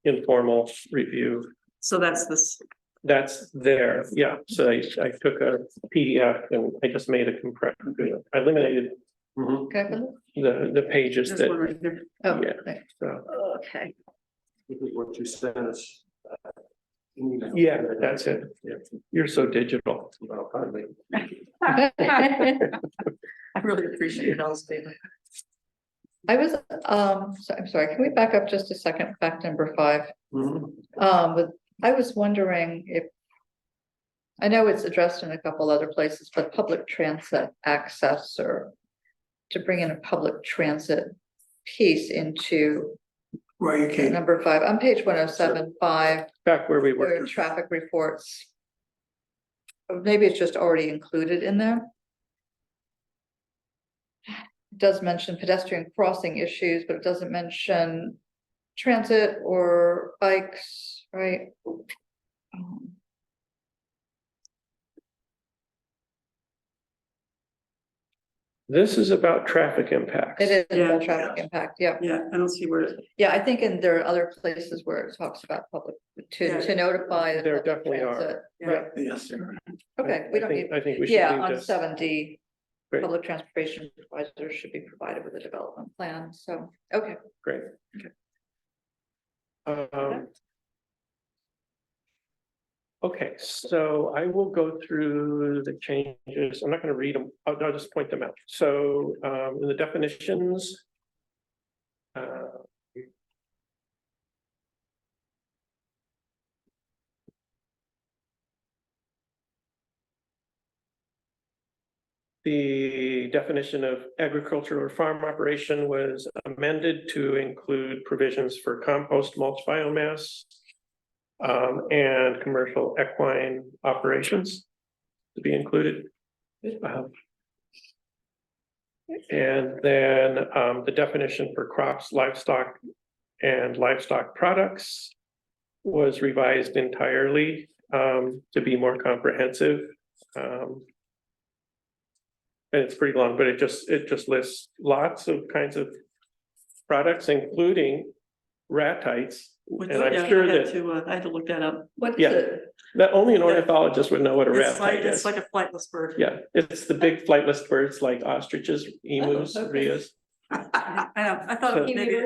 informal review. So that's this. That's there, yeah, so I took a PDF and I just made a compression, I eliminated Mhm. Okay, I put it? the pages There's one that, right there. Oh, Yeah. okay. so, Okay. This is what you sent us. Email. yeah, that's it, Yeah. you're so digital. Well, hardly. I really appreciate those data. I was, so I'm sorry, can we back up just a second, fact number 5? Mhm. But I was wondering if. I know it's addressed in a couple other places, but public transit access or. To bring in a public transit piece into Where you can, number 5, on page 107.5, Back where we where were, traffic reports. Maybe it's just already included in there. It does mention pedestrian crossing issues, but it doesn't mention transit or bikes, right? this is about traffic impacts. It is about Yeah. traffic impact, yeah. Yeah, I don't see where, Yeah, I think there are other places where it talks about public, Yeah. to notify. the There public definitely are. transit. Yeah. Right, yes, sir. okay, we I don't think- need, I think we should yeah, leave on this. 7D. Great. Public transportation supervisors should be provided with a development plan, so, okay. Great. Okay, so I will go through the changes. I'm not gonna read them. I'll just point them out. So, in the definitions. The definition of agriculture or farm operation was amended to include provisions for compost mulch biomass. And commercial equine operations to be included. And then the definition for crops, livestock, and livestock products was revised entirely to be more comprehensive. And it's pretty long, but it just lists lots of kinds of products, including ratites. Which, And I'm yeah, sure I had that- to, I had to look that up. What is Yeah. it? That only an Yeah. ornithologist would know what a It's is. like a flightless bird. Yeah, it's the big flightless birds like ostriches, emus, okay. rheas. I know, I thought So- maybe,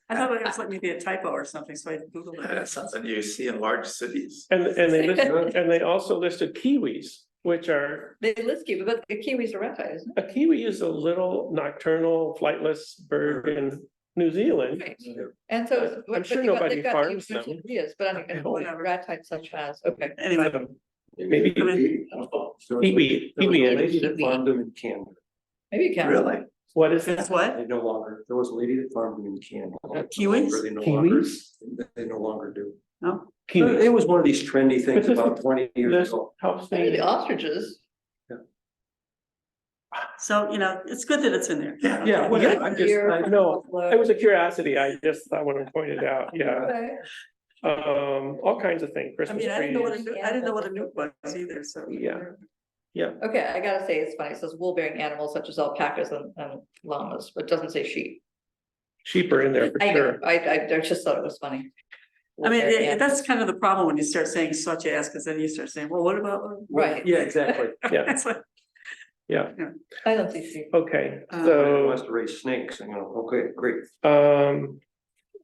I thought it was like maybe a typo or something, so I Googled it. That's something you see in large cities. And they listed, and they also listed kiwis, which are, They list kiwi, but the kiwis are reptiles, isn't a kiwi is a little nocturnal flightless bird in New Zealand. it? Right. And so. I'm sure nobody farms them. Yes, but I mean, I hope. rat types such as, okay. Anyway, Maybe I mean, kiwi, There was kiwi, a and- lady that farmed them in Canada. Maybe you can. Really? what is it? that's what? They no longer, there was a lady that farmed them in Canada. Kiwis? They no longer, Kiwis? they no longer do. No, Kiwis. It was one of these trendy things about 20 years This ago. helps Maybe me. the ostriches. so, you know, it's good that it's in there. Yeah. Yeah, Whatever, I'm just, I know. It was a curiosity, I just thought when I pointed out, yeah, Okay. all kinds of things, I Christmas mean, I didn't know what a trees. nuke, I didn't know what a nuke was either, so. Yeah. Okay, I gotta say, it's funny, it says wool-bearing animals such as alpacas and llamas, but it doesn't say sheep. Sheep are in there for I know, sure. I just thought it was funny. I mean, Wool-bearing animals. that's kind of the problem when you start saying such as, because then you start saying, well, what about? Right. Yeah, exactly. Yeah. It's like, I don't see sheep. Okay, Somebody wants so, to raise snakes, and you know, okay, great.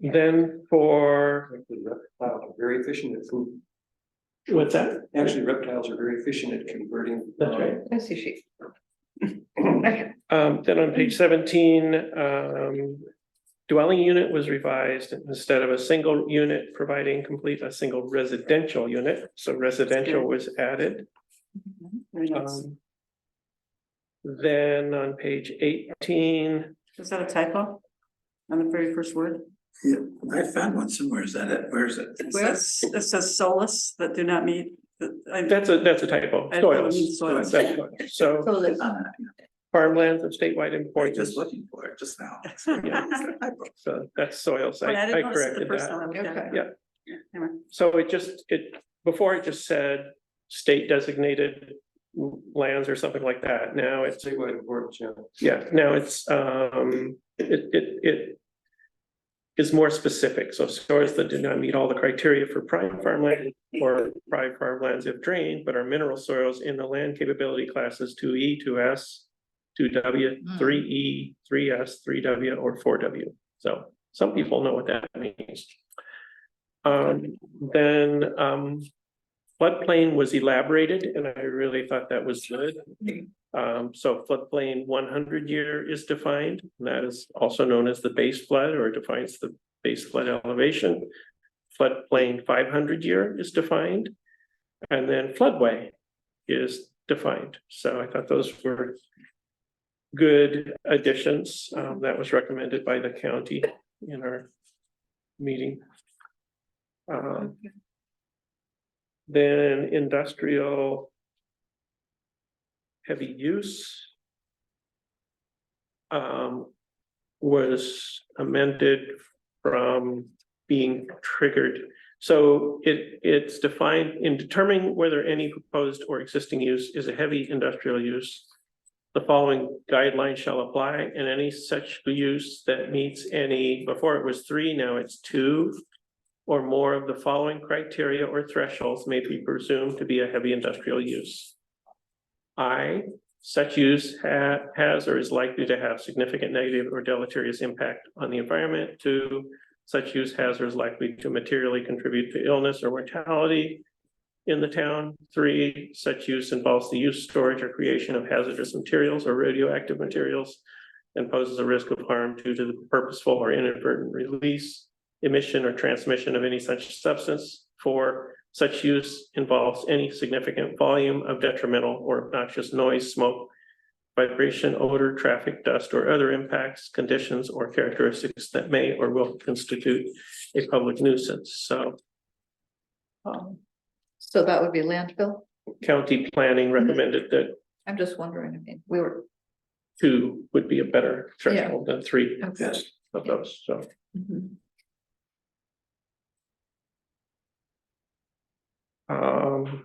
then for, Actually, reptiles are very efficient at food. what's that? Actually, reptiles are very efficient at converting. That's right. I see sheep. Then on page 17, dwelling unit was revised instead of a single unit providing complete a single residential unit. So residential was added. very nice. Then on page 18, Is that a typo? On the very first word? Yeah, I found one somewhere. Is that it? Where is it? It says solus that do not meet. that's a typo. I don't Soils. mean soils. That's- So So there's, farmlands of statewide I'm importance. just looking for it just now. So that's soils. But I I didn't notice it the corrected first that. time I looked at it. okay. Yeah. Anyway. So before it just said state designated lands or something like that. Now it's, Statewide importance, yeah. yeah, now it's, it is more specific. So soils that do not meet all the criteria for prime farmland or prime farmlands if drained, but are mineral soils in the land capability classes 2E, 2S, 2W, 3E, 3S, 3W, or 4W. So some people know what that means. Then floodplain was elaborated, and I really thought that was good. So floodplain 100-year is defined, and that is also known as the base flood, or defines the base flood elevation. Floodplain 500-year is defined, and then floodway is defined. So I thought those were good additions. That was recommended by the county in our meeting. Then industrial heavy use was amended from being triggered. So it's defined in determining whether any proposed or existing use is a heavy industrial use. The following guidelines shall apply, and any such use that meets any, before it was 3, now it's 2. Or more of the following criteria or thresholds may be presumed to be a heavy industrial use. I, such use has or is likely to have significant negative or deleterious impact on the environment. 2, such use has or is likely to materially contribute to illness or mortality in the town. 3, such use involves the use, storage, or creation of hazardous materials or radioactive materials and poses a risk of harm due to the purposeful or inadvertent release, emission, or transmission of any such substance. 4, such use involves any significant volume of detrimental or obnoxious noise, smoke, vibration, odor, traffic, dust, or other impacts, conditions, or characteristics that may or will constitute a public nuisance, so. So that would be landfill? County planning recommended that I'm just wondering, I mean, we were. 2 would be a better threshold than 3 Okay. Yes, of those, so. Mhm. Um.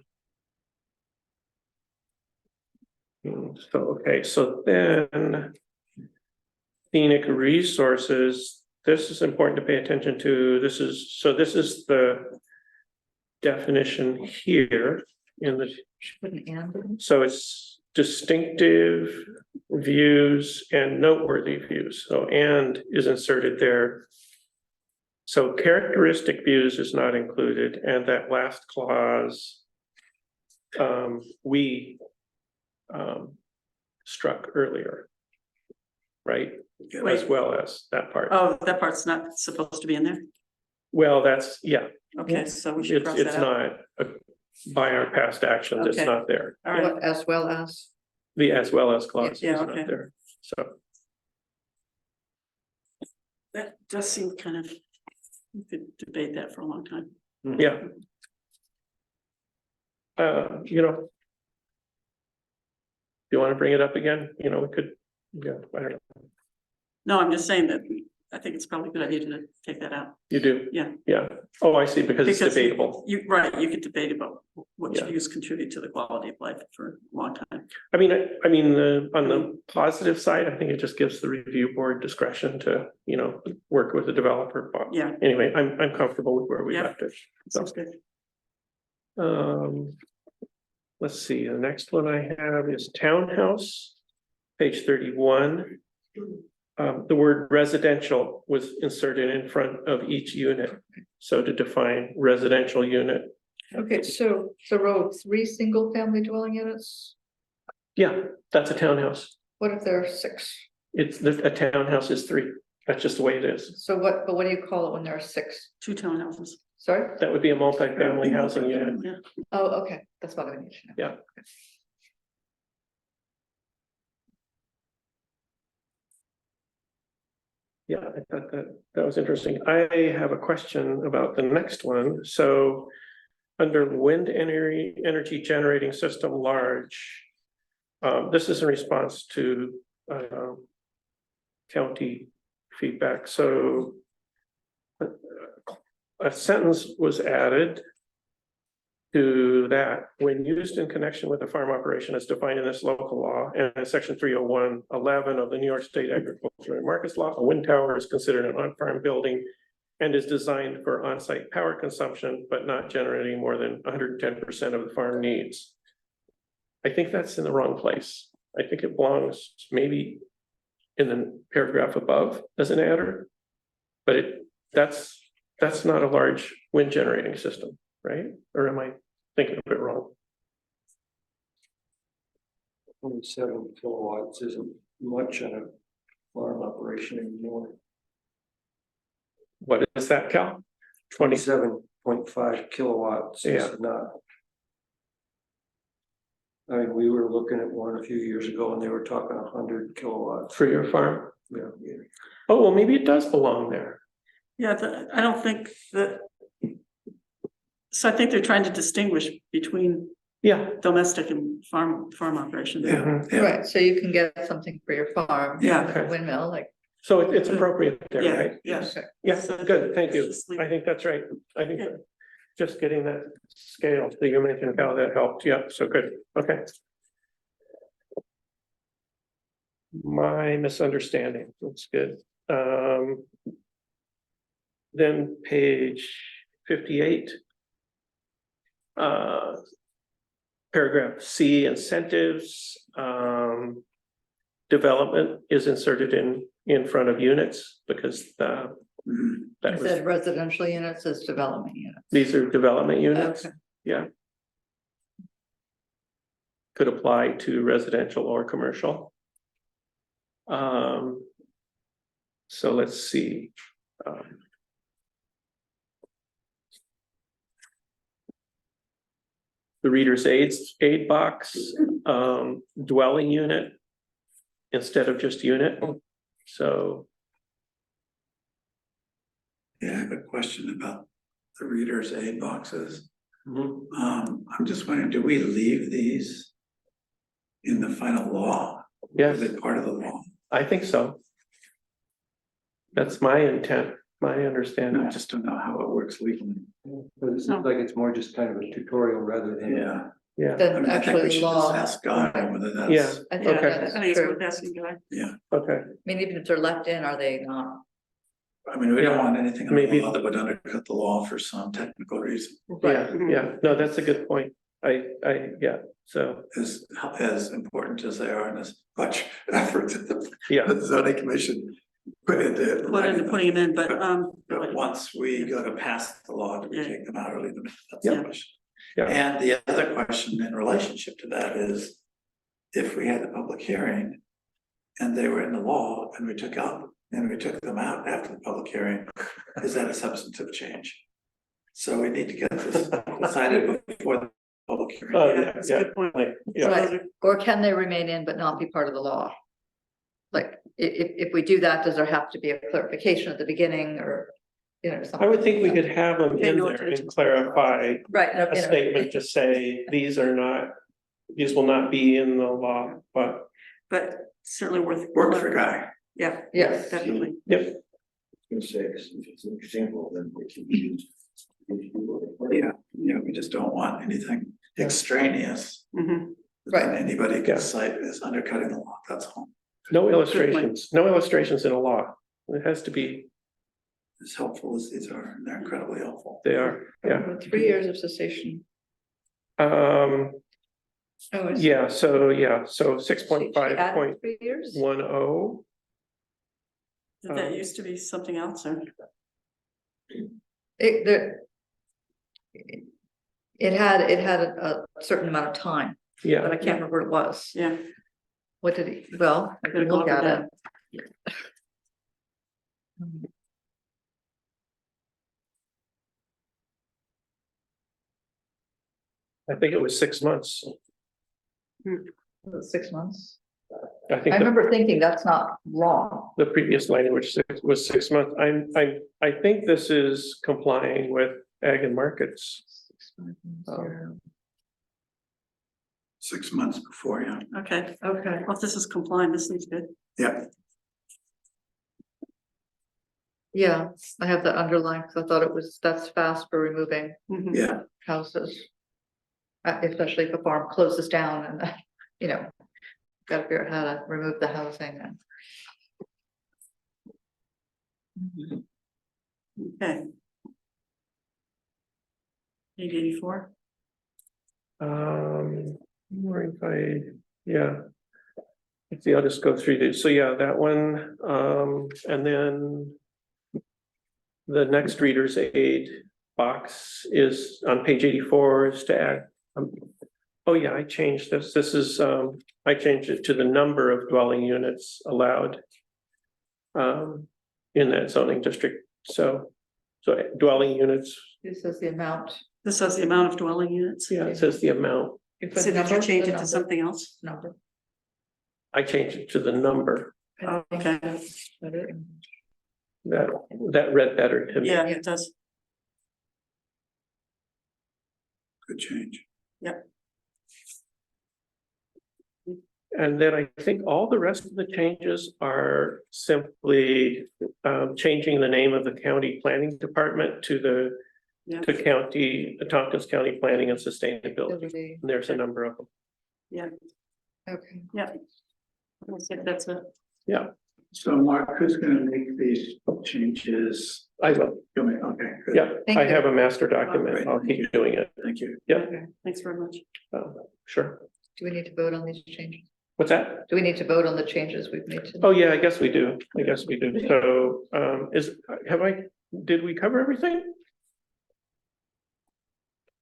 So, okay, so then. Scenic resources, this is important to pay attention to, this is the. Definition here in the, Wouldn't and, so it's distinctive views and noteworthy views, so and is inserted there. So characteristic views is not included, and that last clause. We. Struck earlier. Right, as Wait. well as that part. Oh, that part's not supposed to be in there? Well, that's, yeah, Okay, so we should it's, cross that it's out. not, by our past actions, it's Okay. not there. All right, what, as well as, The as well as clause is Yeah, not okay. there, so. that does seem kind of, we could debate that for a long time. Yeah. You know. You want to bring it up again? You know, we could, yeah, I don't know. No, I'm just saying that I think it's probably a good idea to take that out. You do? Yeah. Yeah. Oh, I see, because it's Because debatable. You, right, you could debate about what Yeah. views contribute to the quality of life for a long time. I mean, on the positive side, I think it just gives the review board discretion to, you know, work with the developer. But Yeah. anyway, I'm comfortable with where we Yeah. left it. Sounds good. Let's see, the next one I have is townhouse, page 31. The word residential was inserted in front of each unit. So to define residential unit, okay, so the row 3 single family dwelling units, yeah, that's a townhouse. what if there are 6? A townhouse is 3. That's just the way it is. So what, but what do you call it when there are 6? 2 townhouses. Sorry? That would be a multifamily housing unit. Yeah, Oh, okay, that's what I need to know. Yeah. Yeah, I thought that was interesting. I have a question about the next one. So under wind energy generating system large, this is in response to county feedback. So a sentence was added to that, when used in connection with a farm operation as defined in this local law and in section 301.11 of the New York State Agricultural and Markets Law, a wind tower is considered an on-farm building and is designed for on-site power consumption, but not generating more than 110% of the farm needs. I think that's in the wrong place. I think it belongs maybe in the paragraph above as an adder, but that's not a large wind generating system, right? Or am I thinking of it wrong? 27 kilowatts isn't much on a farm operation anymore. What is that, Cal? 20, 27.5 kilowatts Yeah. is not. I mean, we were looking at one a few years ago and they were talking 100 kilowatts. for your farm? Yeah. Oh, well, maybe it does belong there. yeah, I don't think that. So I think they're trying to distinguish between Yeah. domestic and farm operations. Mhm, yeah. Right, so you can get something for your farm. Yeah. like a windmill, like. So it's appropriate there, Yeah, right? yes. Okay. Yeah, So good, thank you. just leave I think that's right. I think Yeah. that just getting that scale that you mentioned, how that helped. Yeah, so good. Okay. My misunderstanding. That's good. Then page 58. Paragraph C, incentives. Development is inserted in front of units because that It was, said residential units as development units. these are development units. Okay. Yeah. Could apply to residential or commercial. So let's see. The reader's aid box, dwelling unit. instead of just unit. So, Yeah, I have a question about the reader's aid boxes. mhm. I'm just wondering, do we leave these in the final law? Are Yes, they part of the law? I think so. That's my intent, my I understanding. just don't know how it works legally. But it seems like it's more just kind of a tutorial rather than. Yeah, Yeah, I Then mean, I think actually we the should just law, ask Guy whether Yeah. that's, I think Okay. that's I think it's true. worth asking, Guy. okay, I mean, even if they're left in, are they not? I mean, we don't want anything in the Maybe- law that would undercut the law for some technical reason. yeah, Mhm. yeah, no, that's a good point. Yeah, so, As important as they are and as much effort that yeah, the zoning commission put into. Put into putting them in, But once we go to pass the law, do we Yeah. take them out or leave them in? That's the Yeah. question. Yeah. And the other question in relationship to that is, if we had a public hearing and they were in the law and we took them out after the public hearing, is that a substantive change? So we need to get this decided before the public hearing. Oh, yeah, that's a good point. like, So yeah, those are- Or can they remain in but not be part of the law? Like, if we do that, does there have to be a clarification at the beginning or, you know, something? I would think we could have them Pay in no there attention. and clarify Right. a statement to say, these will not be in the law, but, But certainly worth. Work for Guy. Yeah. Yes. Definitely. yep, Gonna say, if it's an example, then it can be used. Yeah, we just don't want anything extraneous Mhm. that anybody Yeah. can cite as undercutting the law, that's all. no illustrations in a law. It has to be, As helpful as these are, they're incredibly helpful. they are, yeah. 3 years of cessation. Oh, I see. Yeah, so 6.5.10. 3 years? Did that used to be something else or? It, there. It had a certain amount of time, but Yeah, I can't remember what it was. Yeah. What did he, well, I Better can go look over at that. it. I think it was 6 months. Was it 6 months? I I think remember thinking that's not wrong. the previous language was 6 months. I think this is complying with ag and markets. 6.10. 6 months before, yeah. Okay, Okay. well, if this is compliant, this seems good. Yeah, Yeah, I have that underlined because I thought that's fast for removing Mhm. yeah. houses. Especially if a farm closes down and, you know, gotta figure out how to remove the housing and. Okay. 884. Or if yeah. Let's see, I'll just go through this. So yeah, that one, and then the next reader's aid box is on page 84 is to add. Oh yeah, I changed this. This is, I changed it to the number of dwelling units allowed in that zoning district. So dwelling units, This says the amount. This says the amount of dwelling units. yeah, it says the amount. You put So did you number, change the it to number, something else? Number. I changed it to the number. Oh, okay. That read better to me. Yeah, it does. Good change. And then I think all the rest of the changes are simply changing the name of the county planning department to Yeah. the Tompkins County Planning and Sustainability. And there's a number of them. Okay. Yeah. That's it. So Mark, who's gonna make these changes? I will, Okay, good. yeah, Thank I you. have a master document. I'll keep doing it. Thank you. Yeah, Okay, thanks very much. sure. Do we need to vote on these changes? What's that? Do we need to vote on the changes we've made to? Oh, yeah, I guess we do. So, did we cover everything?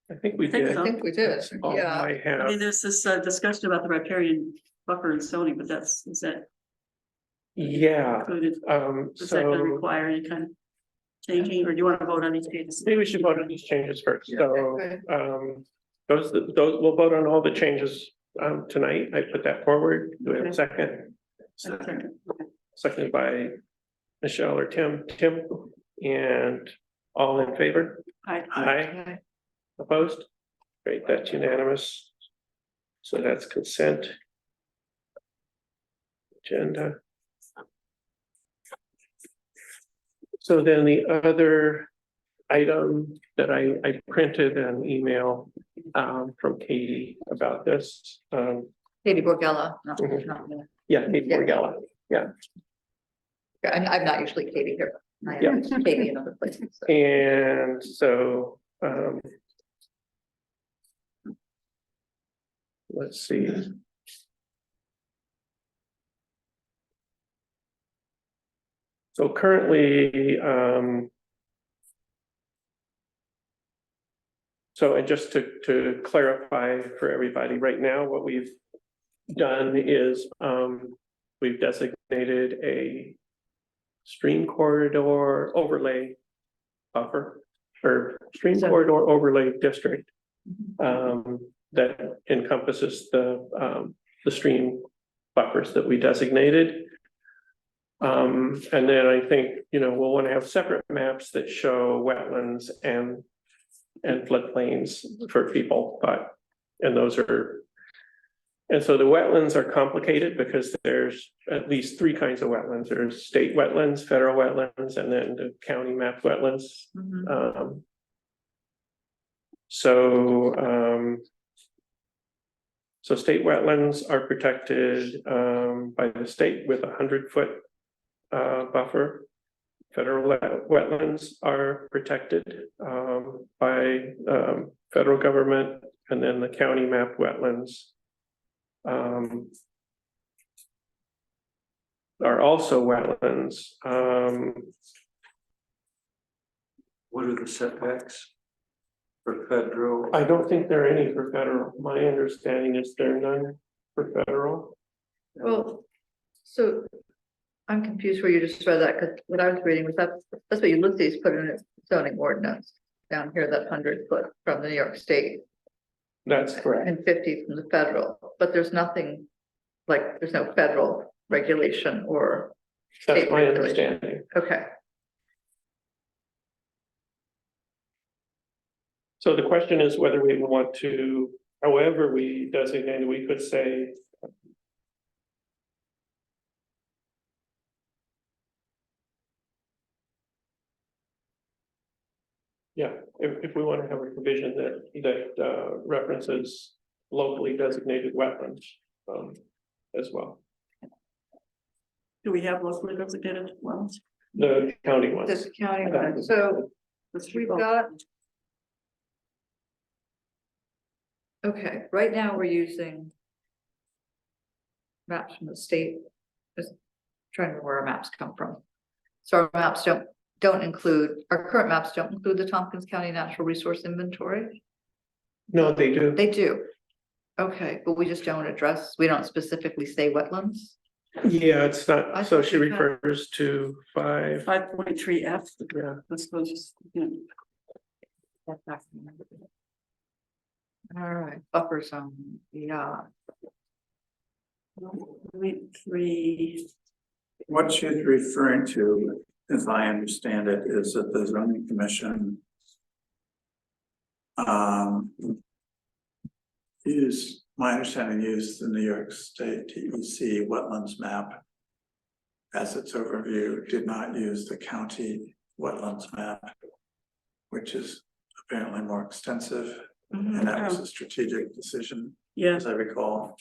I think we I think did. I think we did, That's all yeah. I I mean, have. there's this discussion about the riparian buffer and zoning, but is that Yeah, included? Is that gonna so require any kind of changing, or do you want to vote on these changes? maybe we should vote on these changes first. Yeah. So, Okay. those, we'll vote on all the changes tonight. I put that forward. Do we have a second? seconded by Michelle or Tim, and all in favor? Hi. Aye. Opposed? Great, that's unanimous. So that's consent. Agenda. So then the other item that I printed an email from Katie about this. Katie Borgella, no, Mhm. not me. Yeah, Katie Yeah. Borgella. I'm not usually Katie here. I am Katie in other places. so. And so, let's see. So currently, so and just to clarify for everybody, right now, what we've done is, we've designated a stream corridor overlay buffer or stream So- corridor overlay district. That encompasses the stream buffers that we designated. And then I think, we'll want to have separate maps that show wetlands and floodplains for people, and those are. And so the wetlands are complicated because there's at least three kinds of wetlands. There's state wetlands, federal wetlands, and then the county map wetlands. Mhm. So state wetlands are protected by the state with 100-foot buffer. Federal wetlands are protected by federal government, and then the county map wetlands are also wetlands. What are the setbacks for federal? I don't think there are any for federal. My understanding is there are none for federal. Well, so I'm confused where you just read that, because what I was reading was that's what Ulysses put in its zoning ordinance down here, that 100-foot from the New York State That's correct. and 50 from the federal, but there's nothing like, there's no federal regulation or, That's state my regulation. understanding. okay. So the question is whether we want to, however we designate, we could say. Yeah, if we want to have a provision that references locally designated wetlands as well, Do we have locally designated ones? the county ones. This county, one. So we've got. Okay, right now we're using. Maps from the state, just trying to remember where our maps come from. So our maps don't include, our current maps don't include the Tompkins County Natural Resource Inventory. No, they do. They do. Okay, but we just don't address, we don't specifically say wetlands. Yeah, it's I not, so thought she we had- refers to 5.3F, yeah, let's go just, All right, buffer zone, yeah. 0.3, What she's referring to, as I understand it, is that the zoning commission my understanding, used the New York State DEC wetlands map as its overview, did not use the county wetlands map, which is apparently more extensive, and that was a strategic decision, yeah, as I recall.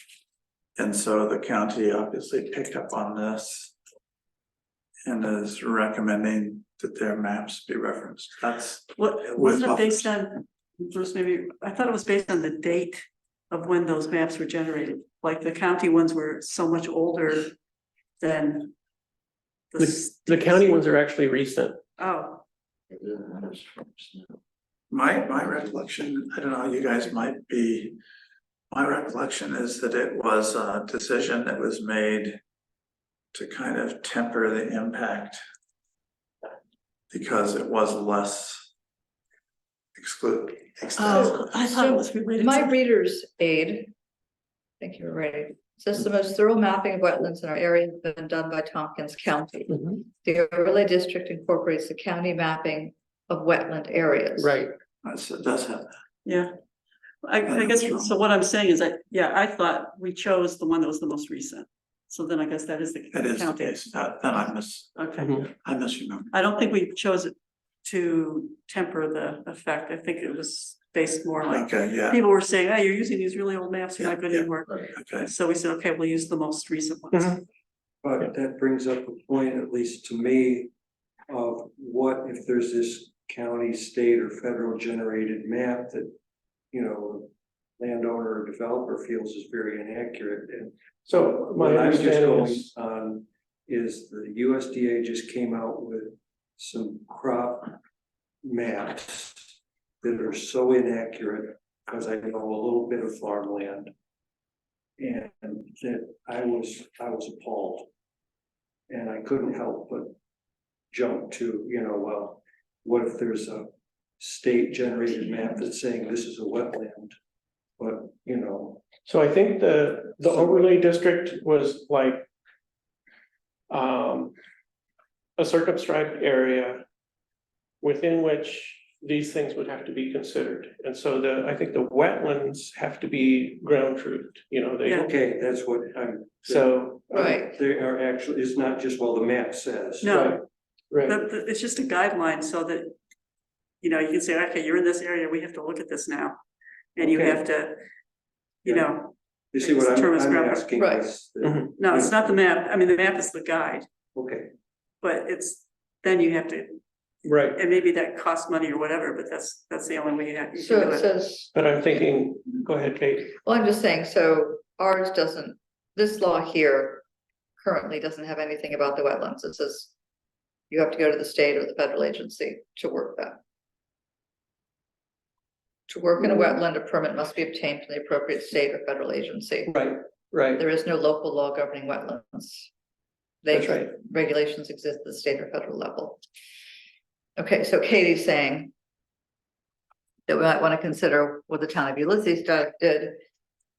And so the county obviously picked up on this and is recommending that their maps be referenced. That's what, with wasn't it based buffers. on, Bruce, maybe, I thought it was based on the date of when those maps were generated, like the county ones were so much older than. the county ones are actually recent. Oh, my recollection, I don't know, you guys might be. My recollection is that it was a decision that was made to kind of temper the impact. Because it was less extensive. I thought it was related My to. reader's aid. Thank you, Ray. Says the most thorough mapping of wetlands in our area has been done by Tompkins County. The overlay district incorporates the county mapping of wetland areas. Right. It does have that. Yeah. I guess, so what I'm saying is that, yeah, I thought we chose the one that was the most recent. So then I guess that is the That is the county. case. Then I Okay, Mhm. misremembered. I don't think we chose it to temper the effect. I think it was based more like, Okay, yeah, people were saying, hey, you're using these really old maps, you're not Yeah, good yeah. anymore. okay. So we said, okay, we'll use the most recent ones. Mhm. But that brings up a point, at least to me, of what if there's this county, state, or federal generated map that, you know, landowner or developer feels is very inaccurate, and So my what I'm just understanding going is, on is the USDA just came out with some crop maps that are so inaccurate, because I know a little bit of farmland. And that I was appalled. And I couldn't help but jump to, well, what if there's a state generated map that's saying this is a wetland? But, so I think the overlay district was like a circumscribed area within which these things would have to be considered. And so I think the wetlands have to be ground truthed, they, Yeah. okay, that's what I'm. so. Right. They are actually, it's not just, well, the map says. No, Right, but it's just a guideline so that, you can say, okay, you're in this area, we have to look at this now. And you Okay. have to, You see what Term is I'm grammar. asking Right. is, Mhm. no, it's not the map. I mean, the map is the guide, okay, but then you have to, right, and maybe that costs money or whatever, but that's the only way you have to So do it it. says, but I'm thinking, go ahead, Kate. well, I'm just saying, so ours doesn't, this law here currently doesn't have anything about the wetlands. It says you have to go to the state or the federal agency to work that. To work in a wetland, a permit must be obtained from the appropriate state or federal agency. Right, There is no local law governing wetlands. that's right. Regulations exist at the state or federal level. Okay, so Katie's saying that we might want to consider what the town of Ulysses did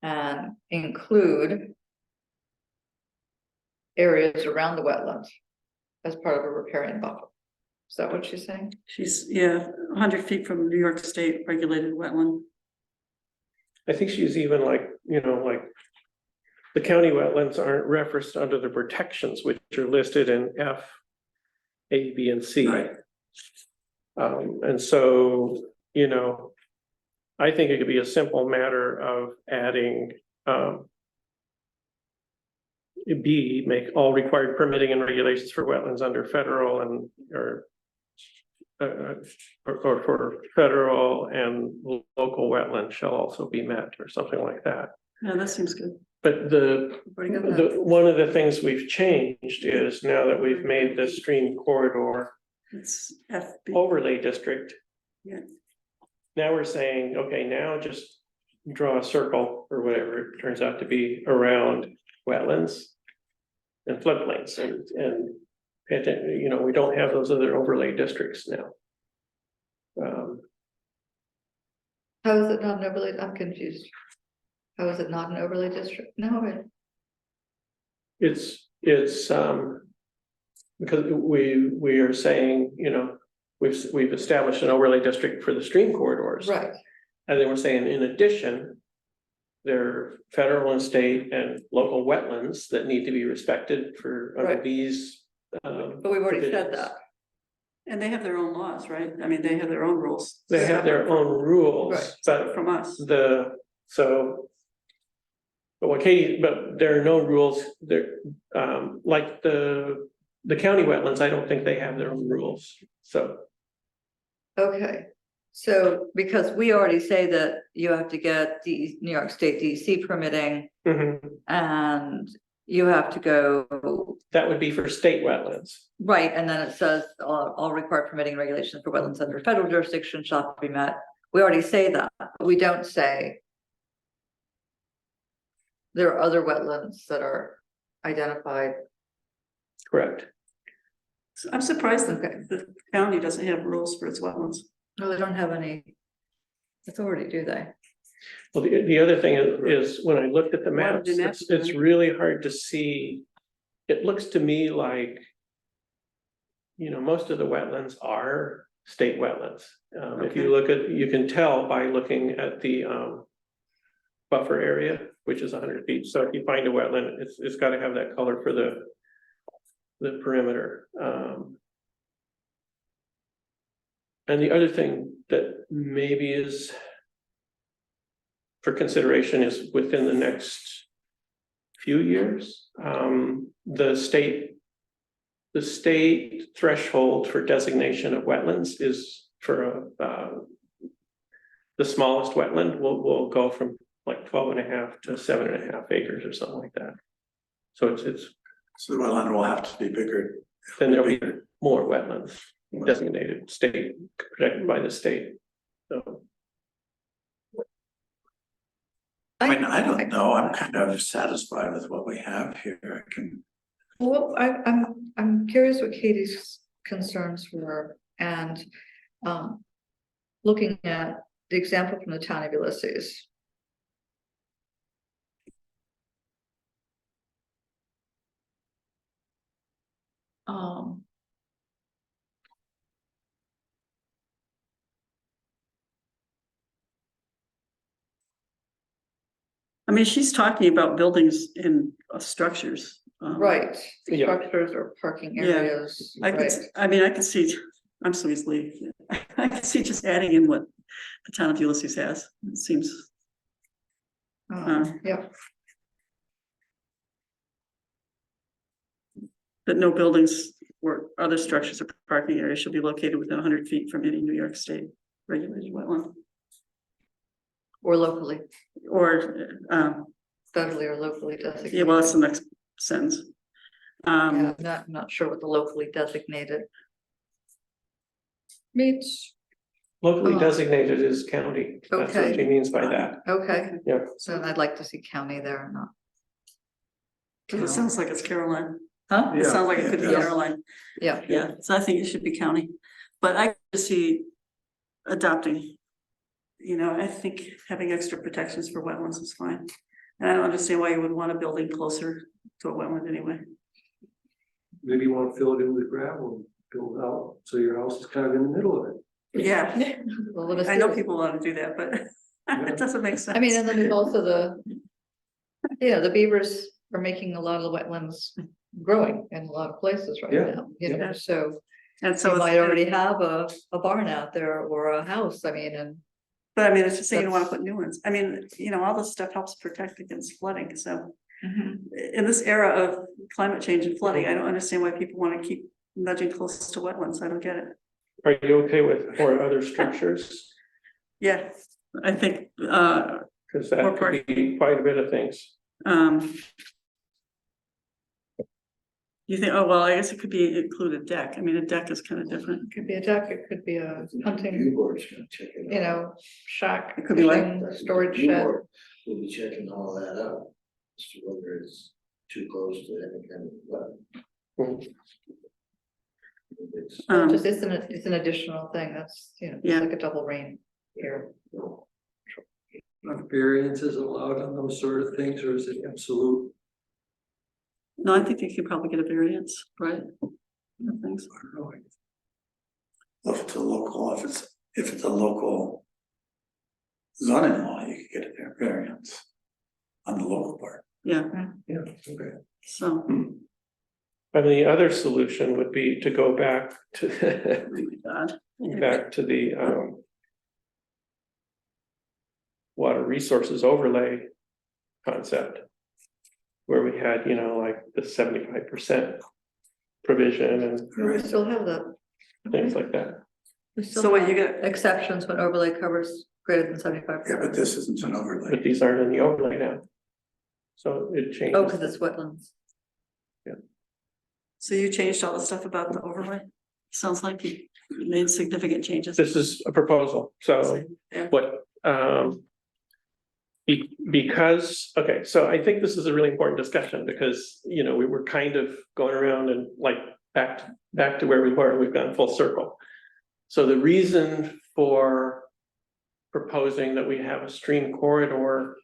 and include areas around the wetlands as part of a riparian buffer. Is that what she's saying? She's, 100 feet from New York State regulated wetland. I think she's even like, like the county wetlands aren't referenced under the protections, which are listed in F, A, B, and C. Right. And so, I think it could be a simple matter of adding, B, make all required permitting and regulations for wetlands under federal and, or for federal and local wetlands shall also be met, or something like that. Yeah, that seems good. But Already got that. one of the things we've changed is now that we've made the stream corridor It's FB. overlay district. Yeah. Now we're saying, okay, now just draw a circle or whatever it turns out to be around wetlands and floodplains and we don't have those other overlay districts now. How is it not an overlay? I'm confused. How is it not an overlay district? No, It's because we are saying, we've established an overlay district for the stream corridors. right. And then we're saying, in addition, there are federal and state and local wetlands that need to be respected for under Right. these. But we've already said provisions. that. And they have their own laws, right? I mean, they have their own rules. They have their own rules, Right. but From us. but there are no rules there, like the county wetlands, I don't think they have their own rules, so. Okay, so because we already say that you have to get the New York State DEC permitting and you have to go, That would be for state wetlands. right, and then it says all required permitting regulations for wetlands under federal jurisdiction shall be met. We already say that, but we don't say there are other wetlands that are identified. Correct. I'm surprised that Okay. the county doesn't have rules for its wetlands. No, they don't have any authority, do they? Well, the other thing is when I looked at the Water maps, do not- it's really hard to see. It looks to me like, most of the wetlands are state wetlands. If you look at, you can tell by looking at the buffer area, which is 100 feet. So if you find a wetland, it's got to have that color for the perimeter. And the other thing that maybe is for consideration is within the next few years, the state threshold for designation of wetlands is for the smallest wetland will go from like 12.5 to 7.5 acres or something like that. So it's So the wetland will have to be bigger. then there'll be more wetlands designated state, protected by the state. So I mean, I don't know, I'm kind of satisfied with what we have here, I can, Well, I'm curious what Katie's concerns were and, looking at the example from the town of Ulysses. Um, I mean, she's talking about buildings in structures. right, Yeah. structures or parking Yeah, areas, I could, right, I mean, I could see, I'm so easily, I could see just adding in what the town of Ulysses has. It seems, yeah, that no buildings or other structures or parking areas should be located within 100 feet from any New York State regulated wetland. or locally, Or, federally or locally designated. yeah, well, that's the next sentence. Yeah, I'm not sure what the locally designated means. locally Oh. designated is county. That's what Okay. she means by that. Okay, Yeah. so I'd like to see county there, not. Cause it sounds like it's Caroline. Huh? It sounds like it could be Yeah. Caroline. Yeah, Yeah, so I think it should be county, but I could see adopting. I think having extra protections for wetlands is fine. And I don't understand why you would want a building closer to a wetland anyway. Maybe you want to fill it in with gravel and build out, so your house is kind of in the middle of it. Yeah, well, let us I know do it. people want to do that, but it doesn't make sense. I mean, and then there's also the beavers are making a lot of the wetlands growing in a lot of places right Yeah, now, yeah. so. And so You it's- might already have a barn out there or a house, I mean, and. But I mean, it's just saying you don't want to That's- put new ones. I mean, all this stuff helps protect against flooding, so. In this era of climate change and flooding, I don't understand why people want to keep nudging close to wetlands. I don't get it. Are you okay with or other structures? Yeah, I think, Because that Or could be quite a bit of things. you think, oh, well, I guess it could be include a deck. I mean, a deck is kind of different. It could be a deck, it could be a hunting, View board's gonna check it out. shack, It could be like- fishing, storage View shed. board will be checking all that out, as to whether it's too close to any kind of wetland. Mhm. It's, Well, just it's an additional thing, that's, it's Yeah. like a double rain here. Are variances allowed on those sort of things, or is it absolute? No, I think you could probably get a variance, right? Things. I don't know. if it's a local, if it's a local zoning law, you could get a variance on the local part. Yeah, Yeah, okay. so, And the other solution would be to go back to God. back to the water resources overlay concept. Where we had, like the 75% provision and We still have that. things like that. We still So what have you got, exceptions when overlay covers greater than 75%. Yeah, but this isn't an overlay. But these aren't in the overlay now. So it changes. Oh, because it's wetlands. so you changed all the stuff about the overlay? Sounds like you made significant changes. This is a proposal, so Yeah. what, because, okay, so I think this is a really important discussion because, we were kind of going around and like back to where we were, we've gone full circle. So the reason for proposing that we have a stream corridor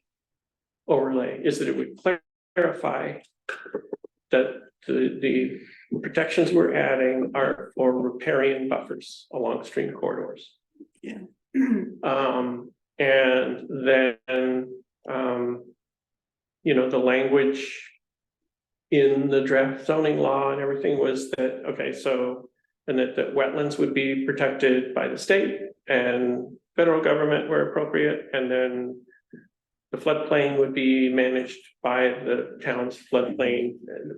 overlay, is that it would clarify that the protections we're adding are for riparian buffers along stream corridors. Yeah. And then, the language in the draft zoning law and everything was that, okay, so, and that wetlands would be protected by the state and federal government where appropriate, and then the floodplain would be managed by the town's floodplain,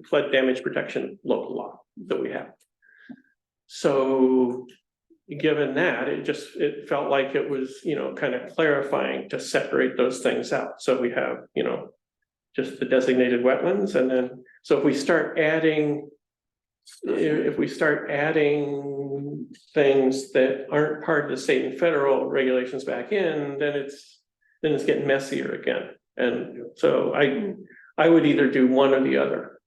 flood damage protection local law that we have. So given that, it felt like it was, kind of clarifying to separate those things out. So we have, just the designated wetlands, and then, so if we start adding things that aren't part of the state and federal regulations back in, then it's getting messier again. And so I would either do one or the other,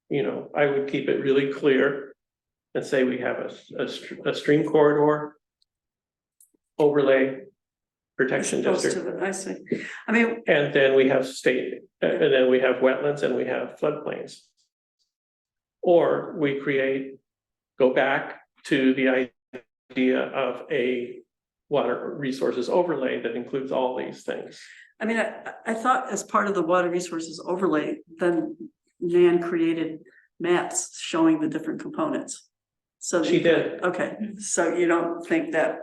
I would keep it really clear and say we have a stream corridor overlay protection Opposed district. to I see. I mean, And then we have state, and then we have wetlands and we have floodplains. Or we go back to the idea of a water resources overlay that includes all these things. I mean, I thought as part of the water resources overlay, then Nan created maps showing the different components. So She did. Okay, so you don't think that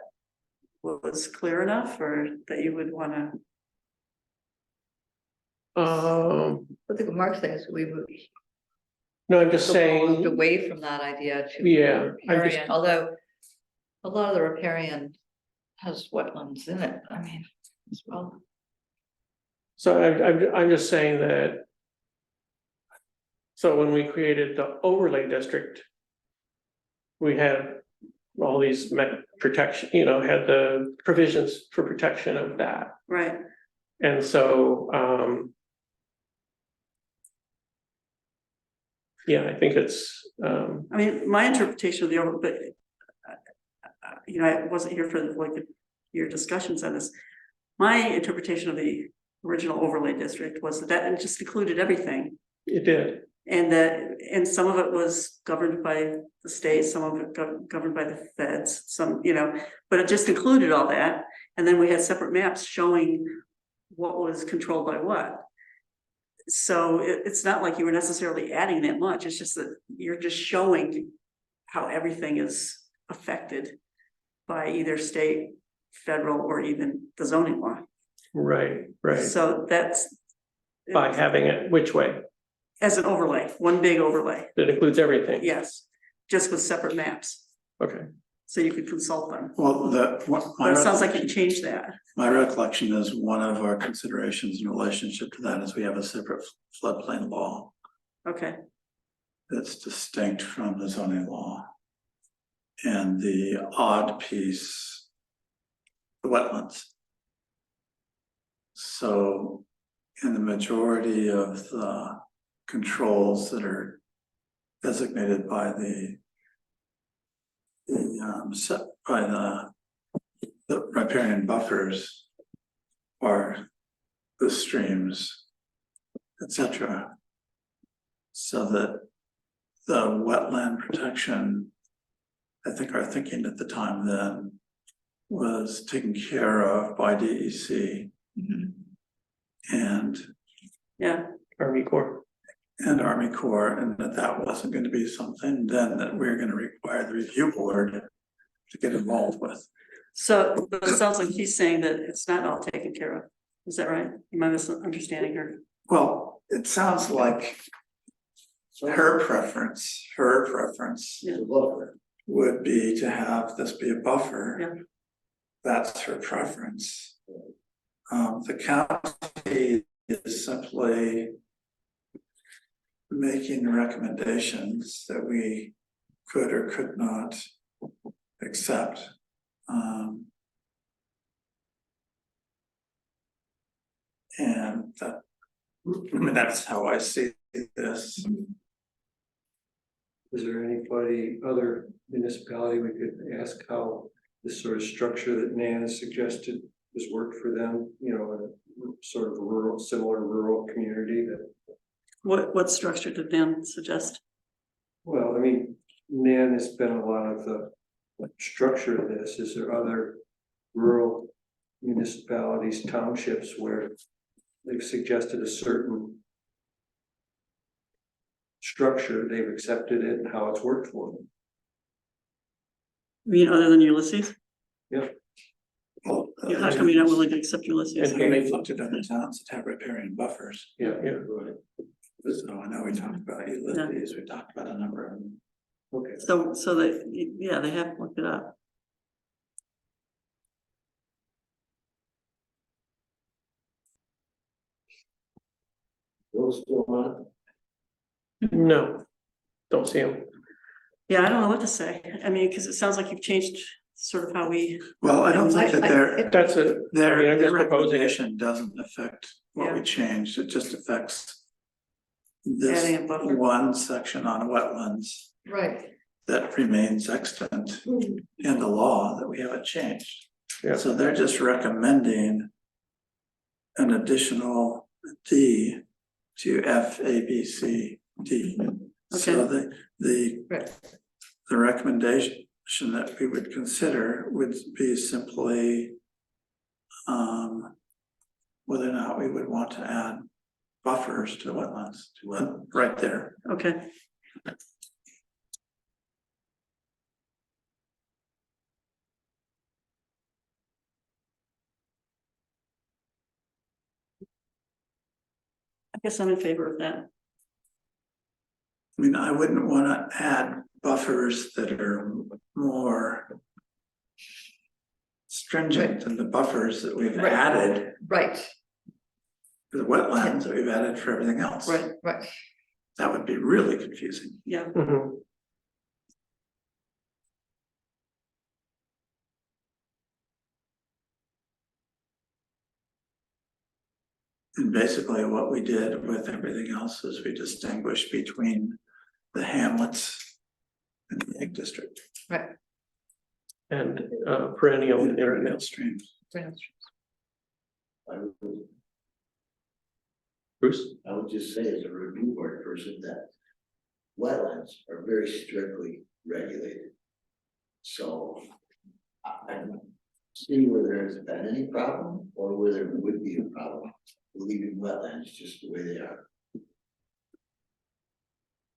was clear enough, or that you would want to? I think what Mark's saying is we moved No, I'm just saying, away from that idea to. Yeah, I'm just- riparian, although a lot of the riparian has wetlands in it, I mean, as well. so I'm just saying that. So when we created the overlay district, we had all these protection, had the provisions for protection of that. Right, And so, yeah, I think it's, I mean, my interpretation of the over, but I wasn't here for your discussions on this. My interpretation of the original overlay district was that it just included everything. it did. And some of it was governed by the state, some of it governed by the feds, but it just included all that. And then we had separate maps showing what was controlled by what. So it's not like you were necessarily adding that much, it's just that you're just showing how everything is affected by either state, federal, or even the zoning law. Right. So that's. By having it, which way? As an overlay, one big overlay, That includes everything. yes, just with separate maps, Okay. so you could consult them. Well, But it sounds like you changed that. my recollection is one of our considerations in relationship to that is we have a separate floodplain law Okay, that's distinct from the zoning law. And the odd piece, the wetlands. So in the majority of the controls that are designated by the riparian buffers are the streams, etc. So that the wetland protection, I think our thinking at the time then was taken care of by DEC and yeah, Army Corps. Army Corps, and that wasn't going to be something then that we're going to require the review board to get involved with. so but it sounds like he's saying that it's not all taken care of, is that right? Am I misunderstanding her? Well, it sounds like her preference Yeah. would be to have this be a buffer. Yeah. That's her preference. The county is simply making recommendations that we could or could not accept. And that, I mean, that's how I see this. Is there anybody, other municipality we could ask how this sort of structure that Nan has suggested has worked for them, you know, in a sort of rural, similar rural community that. What structure did Dan suggest? Well, I mean, Nan has been a lot of the structure of this. Is there other rural municipalities, townships where they've suggested a certain structure, they've accepted it and how it's worked for them? I mean, other than Ulysses? Well, How come you're not willing to accept Ulysses? And- They've looked at other towns that have riparian buffers. Yeah, yeah, Right. So I know we talked about Ulysses, we talked about a number of them. okay. So they, yeah, they have looked it up. Those still on? No, don't see them. Yeah, I don't know what to say. I mean, because it sounds like you've changed sort of how we, Well, I don't think that That's it. I mean, their I'm just proposing it. recommendation doesn't affect what we Yeah. changed, it just affects adding this a buffer. one section on wetlands Right. that remains extant in the law that we haven't changed. Yeah. So they're just recommending an additional D to F, A, B, C, D. So Right. the recommendation that we would consider would be simply whether or not we would want to add buffers to wetlands, right there. okay. I guess I'm in favor of that. I mean, I wouldn't wanna add buffers that are more stringent than the buffers that we've Right. added Right, for the wetlands that we've added for everything else. Right. right. That would be really confusing. Yeah, Mhm. And basically what we did with everything else is we distinguished between the hamlets and the Lake District. And perennial and internet. perennial streams. I would, Bruce? I would just say as a review board person that wetlands are very strictly regulated. So I don't see where there's been any problem or where there would be a problem leaving wetlands just the way they are.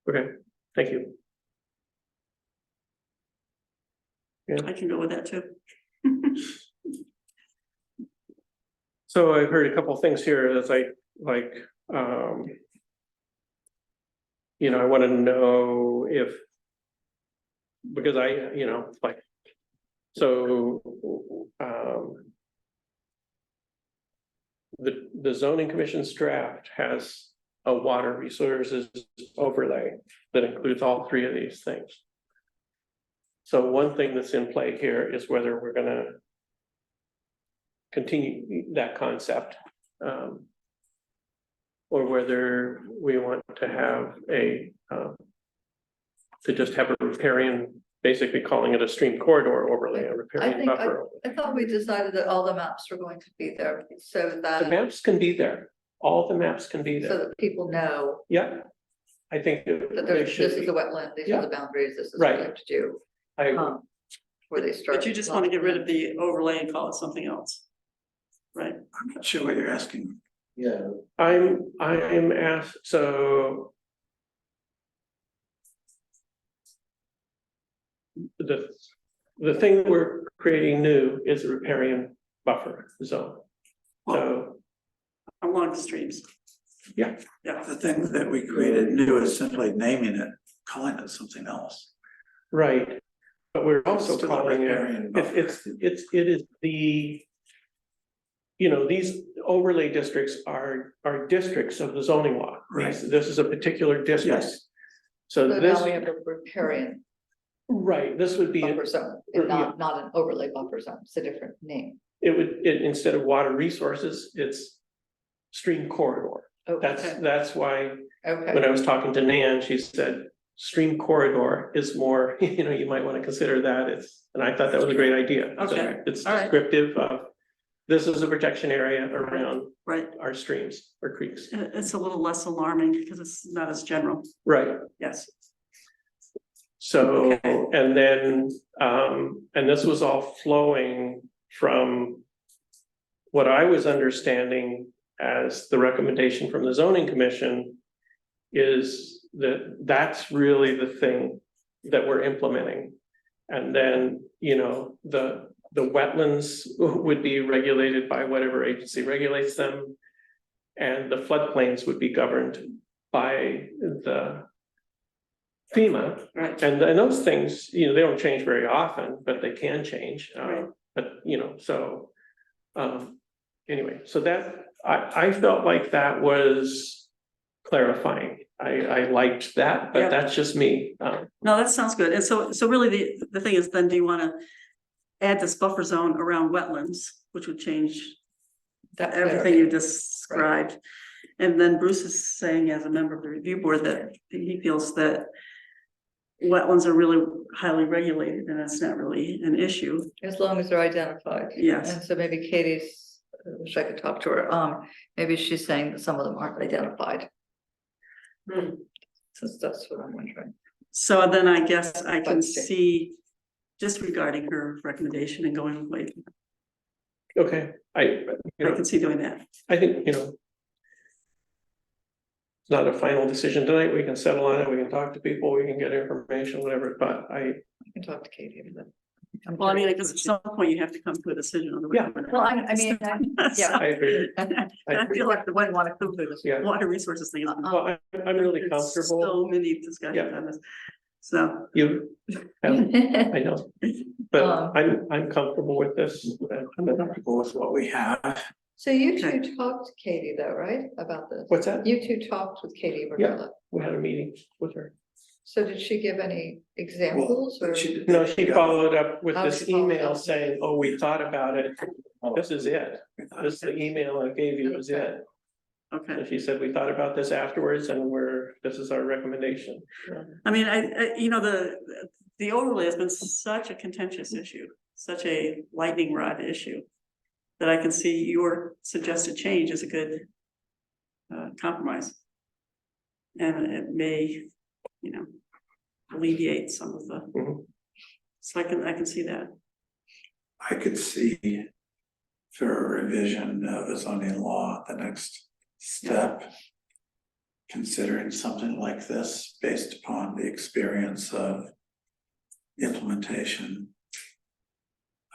Okay, thank you. I can go with that too. So I've heard a couple things here that's like, you know, I want to know if, because I, you know, like, so, the zoning commission's draft has a water resources overlay that includes all three of these things. So one thing that's in play here is whether we're gonna continue that concept. Or whether we want to have to just have a riparian, basically calling it a stream corridor overlay, a riparian buffer. I thought we decided that all the maps were going to be there, so The that, maps can be there, all the maps can be so there, that people know yeah. I think that they there's, should this is be. a wetland, these Yeah. are the boundaries, this is what Right. they have to do. I agree. Where they start. But you just want to get rid of the overlay and call it something else. Right? I'm not sure what you're asking. Yeah, I'm asked, so. The thing we're creating new is a riparian buffer zone. So, Along the streams. yeah, Yeah, The thing that we created new is simply naming it, calling it something else. right, but we're also Still a calling it, riparian buffer. it is the. You know, these overlay districts are districts of the zoning law. Right. This is a particular district. Yes. So So this, now we have a riparian right, this would be, buffer zone, or- and not an overlay buffer zone, it's a different name. instead of water resources, it's stream corridor. Okay, That's why, when okay, I was talking to Nan, she said, stream corridor is more, you might want to consider that, and I thought that was a great idea. So Okay. It's All right. descriptive of this is a protection area around right. our streams or creeks. It's a little less alarming because it's not as general, Right. yes. So, Okay. and then, and this was all flowing from what I was understanding as the recommendation from the zoning commission is that that's really the thing that we're implementing. And then, you know, the wetlands would be regulated by whatever agency regulates them. And the floodplains would be governed by the FEMA. Right, And those things, you know, they don't change very often, but they can change. Right. But, you know, so, anyway, so that, I felt like that was clarifying. I liked that, Yeah. but that's just me. no, that sounds good. And so really the thing is then, do you wanna add this buffer zone around wetlands, which would change That's everything you described? And then Bruce is saying as a member of the review board that he feels that wetlands are really highly regulated and that's not really an issue. As long as they're identified. Yes. And so maybe Katie's, I wish I could talk to her, maybe she's saying that some of them aren't identified. Since that's what I'm wondering. So then I guess I can Let's see. see disregarding her recommendation and going away. Okay, you I know, can see doing that. I think, you know. It's not a final decision tonight. We can settle on it. We can talk to people, we can get information, whatever, but I can talk to Katie. about that. Well, I mean, because at some point you have to come to a decision on the. Yeah. Well, I mean, yeah. I agree. I feel like the one want to come to this Yeah. water resources thing. is- Well, I'm really There's comfortable. So many discussions Yeah. on this. So, You, have- I know, but Um, I'm comfortable with this. I'm comfortable with what we have. So you Okay. two talked to Katie though, right, about this? What's that? You two talked with Katie Yeah. Verdella. We had a meeting with her. So did she give any examples or? No, she followed up with Oh, this she followed email up. saying, oh, we thought about it. This is it. This is the email I gave you is it. okay. And she said, we thought about this afterwards and this is our recommendation. I mean, you know, the overlay has been such a contentious issue, such a lightning rod issue. That I can see your suggested change as a good compromise. And it may, you know, alleviate some of the. Mhm. So I can see that. I could see for a revision of the zoning law, the next step. Considering something like this based upon the experience of implementation.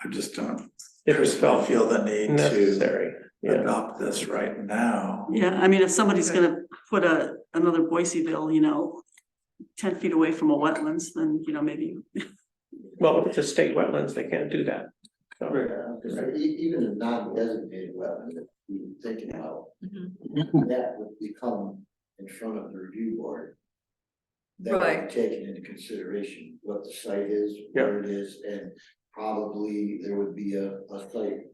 I just don't If it personally felt feel the need to necessary, yeah. adopt this right now. Yeah, I mean, if somebody's gonna put another Boiseville, you know, 10 feet away from a wetlands, then, you know, maybe. Well, if it's a state wetlands, they can't do that. So, Even a non-designated wetland that we were thinking about, Mhm. that would become in front of the review board. That would Right. be taken into consideration what the site is, Yeah. where it is, and probably there would be a site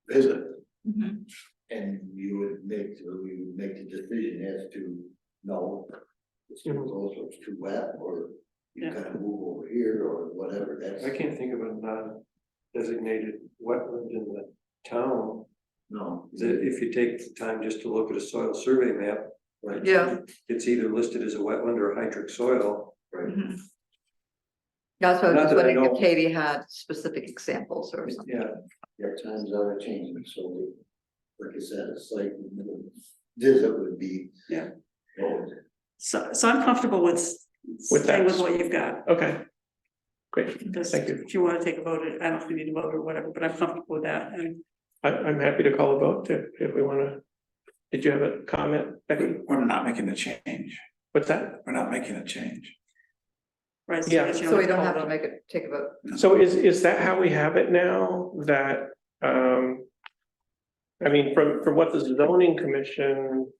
visit. Mhm. And we would make the decision as to, no, it's too Mhm. close, or it's too wet, or you Yeah. gotta move over here, or whatever, that's. I can't think of a non-designated wetland in the town, No. that if you take the time just to look at a soil survey map. Right. Yeah. It's either listed as a wetland or a hydric soil. Right. Mhm. That's what I Not was that I wondering if know. Katie had specific examples or something. Yeah, Their times are changing, so like I said, a site visit would be. Yeah. Oh, So I'm comfortable with With staying that. with what you've got. Okay. Great, Just thank you. if you want to take a vote, I don't know if you need to vote or whatever, but I'm comfortable with that. And I'm happy to call a vote if we wanna. Did you have a comment, Becky? We're not making a change. What's that? We're not making a change. right. Yeah. I guess you So we don't call have it to a- make it, take a vote. So is that how we have it now, that, I mean, from what the zoning commission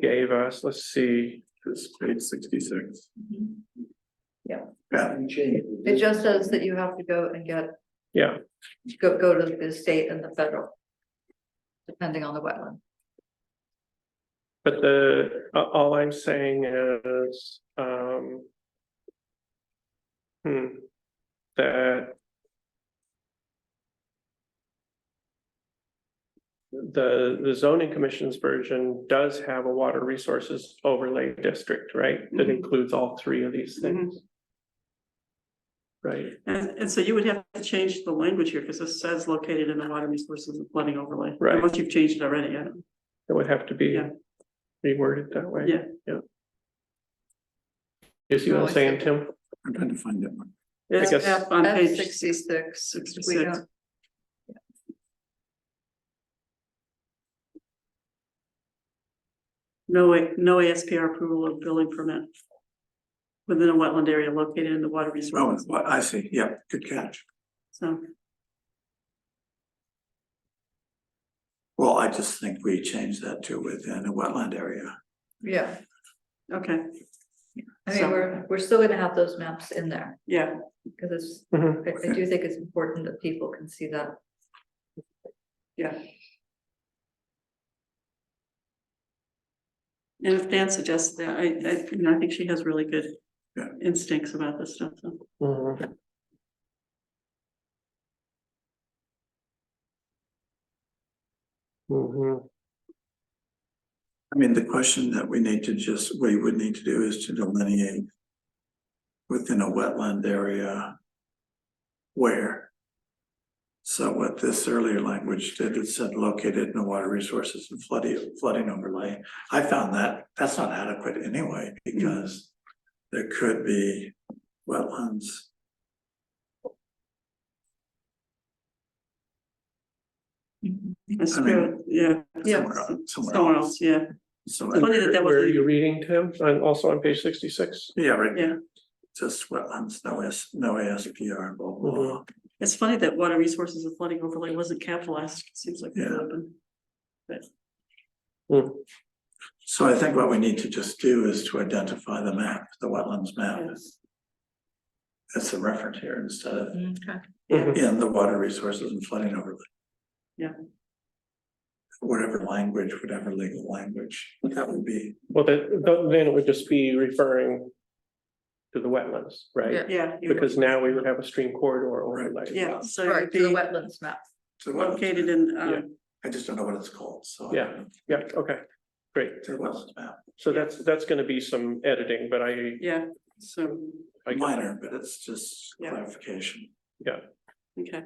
gave us, let's see, It's page 66. Yeah. Yeah, you change It just says that you have to go and yeah, go to the state and the federal. Depending on the wetland. but all I'm saying is, that the zoning commission's version does have a water resources overlay district, right? That Mhm. includes all three of these Mhm. things. Right, And so you would have to change the language here, because this says located in the water resources and flooding overlay. Right. Unless you've changed it already, I don't. it would have to be Yeah. reworded that way. Yeah. You see what Oh, I'm I saying, see. Tim? I'm trying to find it. It's guess- F on F page 66. 66. We don't- No ASPR approval of building permit. Within a wetland area located in the water Oh, resources, what, I see, yep, good catch. so, Well, I just think we changed that to within a wetland area. Yeah, okay, I mean, So- we're still gonna have those maps in there, yeah, because it's, Mhm. I do think it's important that people can see that. yeah. And if Dan suggests that, I think she has really good Yeah. instincts about this stuff, so. Mhm. Mhm. I mean, the question that we would need to do is to delineate within a wetland area where. So what this earlier language did, it said located in the water resources and flooding overlay. I found that's not adequate anyway, because there could be wetlands. That's I mean, true, yeah. Somewhere else, yeah. So, It's funny that that was Where are the- you reading, Tim? And also on page 66? yeah, right. Yeah. Just wetlands, no ASPR, blah, blah, blah. It's funny that water resources and flooding overlay wasn't capitalized, seems like it Yeah. would have been. Hmm. So I think what we need to just do is to identify the map, the wetlands map. Yes. That's a reference here instead of Okay. Mhm. in the water resources and flooding overlay. Yeah. Whatever language, whatever legal language, that would be, Well, then it would just be referring to the wetlands, right? Yeah. Yeah. you- Because now we would have a stream corridor overlay. Yeah, so it Right, would to the be wetlands map. so what, located in, Yeah. I just don't know what it's called, so. Yeah. Yeah, okay, great. The wetlands map, So that's gonna be some editing, but yeah, so, I get minor, that. but it's just Yeah. clarification, okay,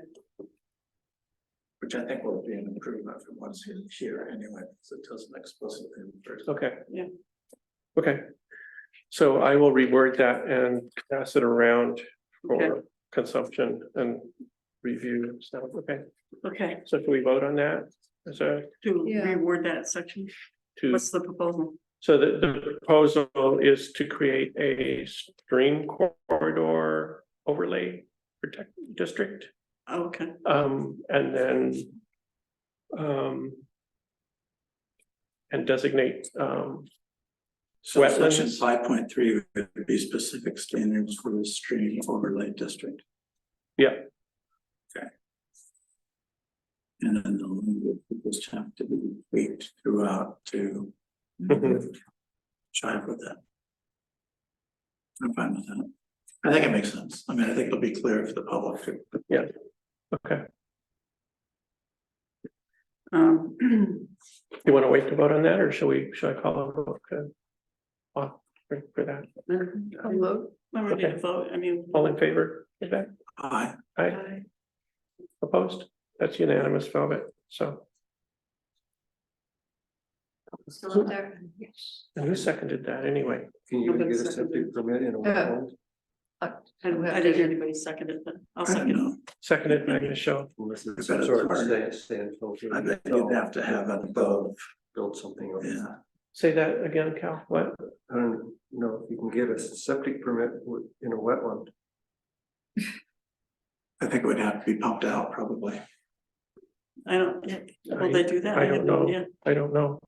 which I think will be an improvement from what's here anyway, because it doesn't explicitly refer to. Okay. Yeah. Okay. So I will reword that and pass it around for Okay. consumption and review and stuff. Okay, okay, so can we vote on that? As a, to Yeah. reword that section, to, what's the proposal? so the proposal is to create a stream corridor overlay protect district. Oh, okay, And then. And designate, So section Wetlands. 5.3 would be specific standards for the stream overlay district. yeah, And then the language would just have to be tweaked throughout to Mhm. jive with that. I'm fine with that. I think it makes sense. I mean, I think it'll be clear for the public. okay. um. You want to wait to vote on that, or should I call a vote? For that, I'm ready to Okay. vote, I mean. all in favor of that? Aye. Aye, opposed? That's unanimous, Velvet, so, Still up there? and who seconded that anyway? Can you get a septic permit in a wetland? I didn't hear anybody second it, but I'll I don't second it. know. Seconded by Michelle, Unless I it's bet some it's sort of hard. stand. I bet you'd have to have an above, Build something. yeah. say that again, Cal, what? I don't know if you can get a septic permit in a wetland. I think it would have to be pumped out probably. I don't, yeah, will they do that? I have don't no know. idea. I don't know,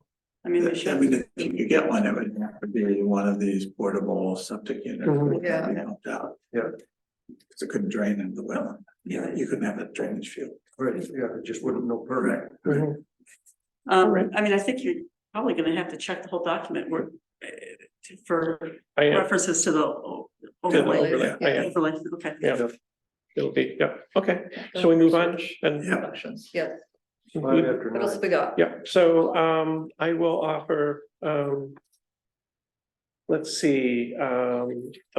I mean, they I should, mean, if you could get one, it would have to be one of these portable septic units. that Mhm. would have to be pumped out. Yeah. Because it couldn't drain into the wetland. Yeah, you couldn't have a drainage field. Right, yeah, it just wouldn't, no permit. Mhm. I mean, I think you're probably gonna have to check the whole document where, for I am, references to the to the overlay. overlay, I am, Overlay, okay. yeah, it'll be, yeah, okay, so we move on, and Yeah. Sections, yes. 5 after What else 9. we got? Yeah, so I will offer let's see, a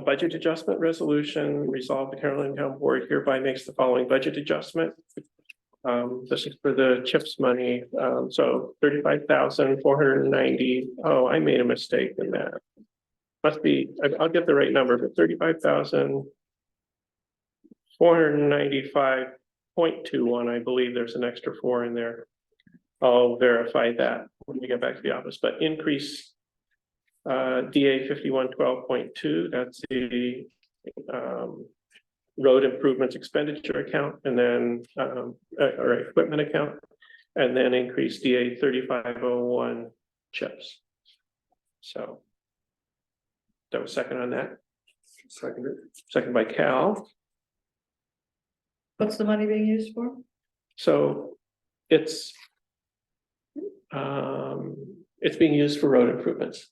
budget adjustment resolution, resolve the Carolyn Town Board hereby makes the following budget adjustment. This is for the CHIPS money, so 35,490. Oh, I made a mistake in that. Must be, I'll get the right number, but 35,495.21. I believe there's an extra 4 in there. I'll verify that when we get back to the office, but increase DA 5112.2, that's the road improvements expenditure account, and then or equipment account, and then increase DA 3501 chips. So that was second on that. Second by Cal. What's the money being used for? So it's being used for road improvements.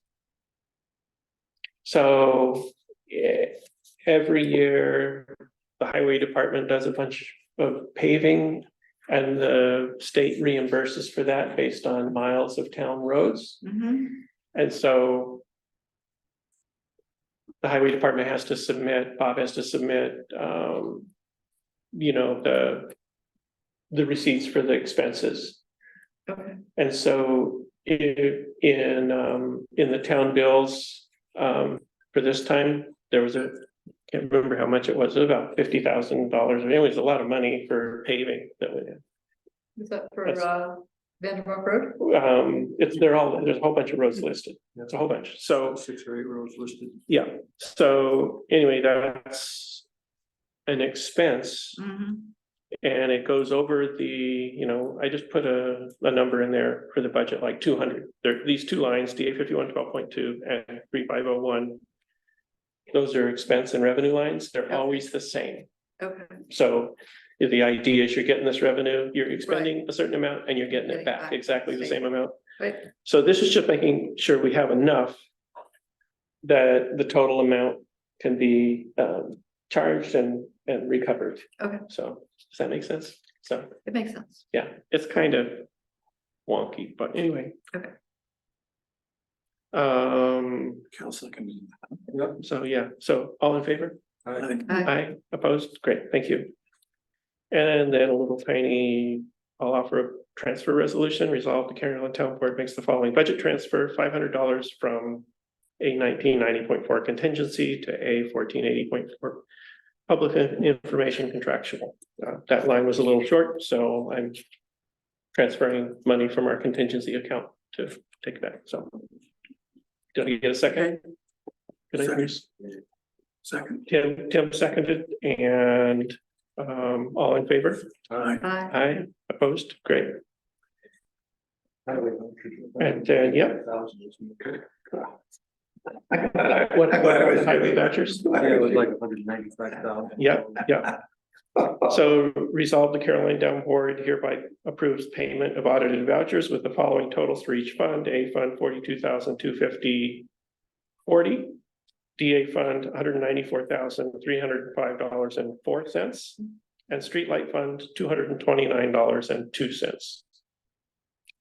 So every year, the highway department does a bunch of paving, and the state reimburses for that based on miles of town roads. And so the highway department has to submit, Bob has to submit, you know, the receipts for the expenses. Okay. And so in the town bills, for this time, there was can't remember how much it was, about $50,000. It was a lot of money for paving that we did. Is that for That's- Vandermark Road? There's a whole bunch of roads listed. It's a whole bunch. So 6 or 8 roads listed. yeah, so anyway, that's an expense. And it goes over the, you know, I just put a number in there for the budget, like 200. There, these two lines, DA 5112.2 and 3501. Those are expense and revenue lines. They're Okay. always the same. Okay. So the idea is you're getting this revenue, you're expending a certain amount and you're getting it Getting back back. exactly the same amount. Right. So this is just making sure we have enough that the total amount can be charged and recovered. Okay. So does that make sense? So, It makes sense. yeah, it's kind of wonky, but anyway. Okay. Cal seconded. So yeah, so all in favor? Aye. Aye, opposed? Great, thank you. And then a little tiny, I'll offer a transfer resolution, resolve the Carolyn Town Board makes the following budget transfer, $500 from a 1990.4 contingency to a 1480.4 public information contractual. That line was a little short, so I'm transferring money from our contingency account to take that, so. Did I get a second? Did I, Bruce? Second. Tim seconded, and all in favor? Aye. Aye, opposed, great. And then, yep. What about the highway vouchers? It was like 195,000. Yeah, yeah. So resolve the Caroline Down Board hereby approves payment of audited vouchers with the following totals for each fund: A fund 42,250.40, DA fund $194,305.04, and streetlight fund $229.02.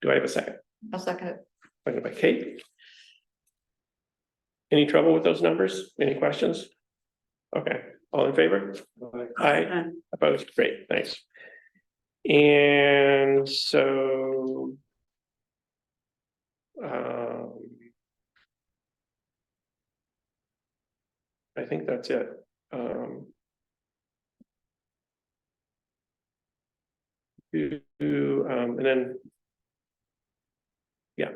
Do I have a second? I'll second it. Seconded by Kate. Any trouble with those numbers? Any questions? Okay, all in favor? Aye. Opposed, great, thanks. And so. I think that's it. And then. Yeah,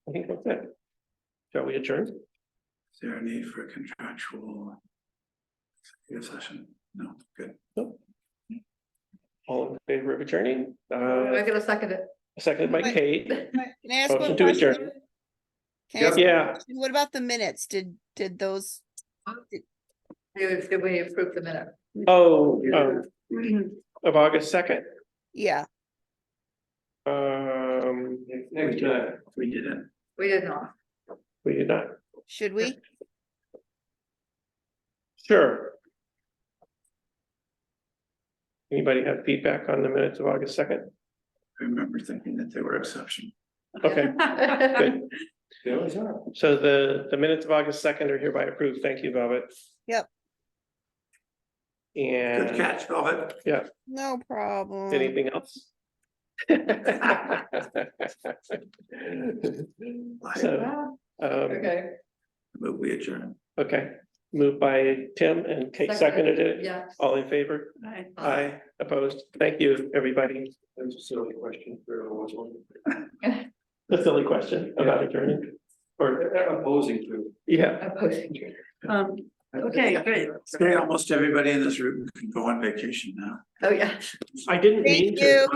I think that's it. Shall we adjourn? Is there a need for a contractual executive session? No, good. All in favor of adjourning? I'm gonna second it. Seconded by Kate. Can I ask one Motion to question? adjourn. Can I ask one Yeah, question? What about the minutes? Did those? Did we approve the minute? oh, of August 2nd. Yeah, Next time. We did it. We did not. We did not. should we? Sure. Anybody have feedback on the minutes of August 2nd? remember thinking that they were exceptional. Okay, good. They always are. So the minutes of August 2nd are hereby approved. Thank you, Velvet. Yep. Good And catch, Velvet. No problem. anything else? So, Okay. But we adjourn. okay, moved by Tim and Kate seconded it. Yeah. All in favor? Right. Aye, opposed. Thank you, everybody. That's a silly question for always one. A silly question about adjourning. Or, Opposing to. yeah, Opposing. Okay, great. Say almost everybody in this room can go on vacation now. Oh, yeah. I didn't mean Thank to. you.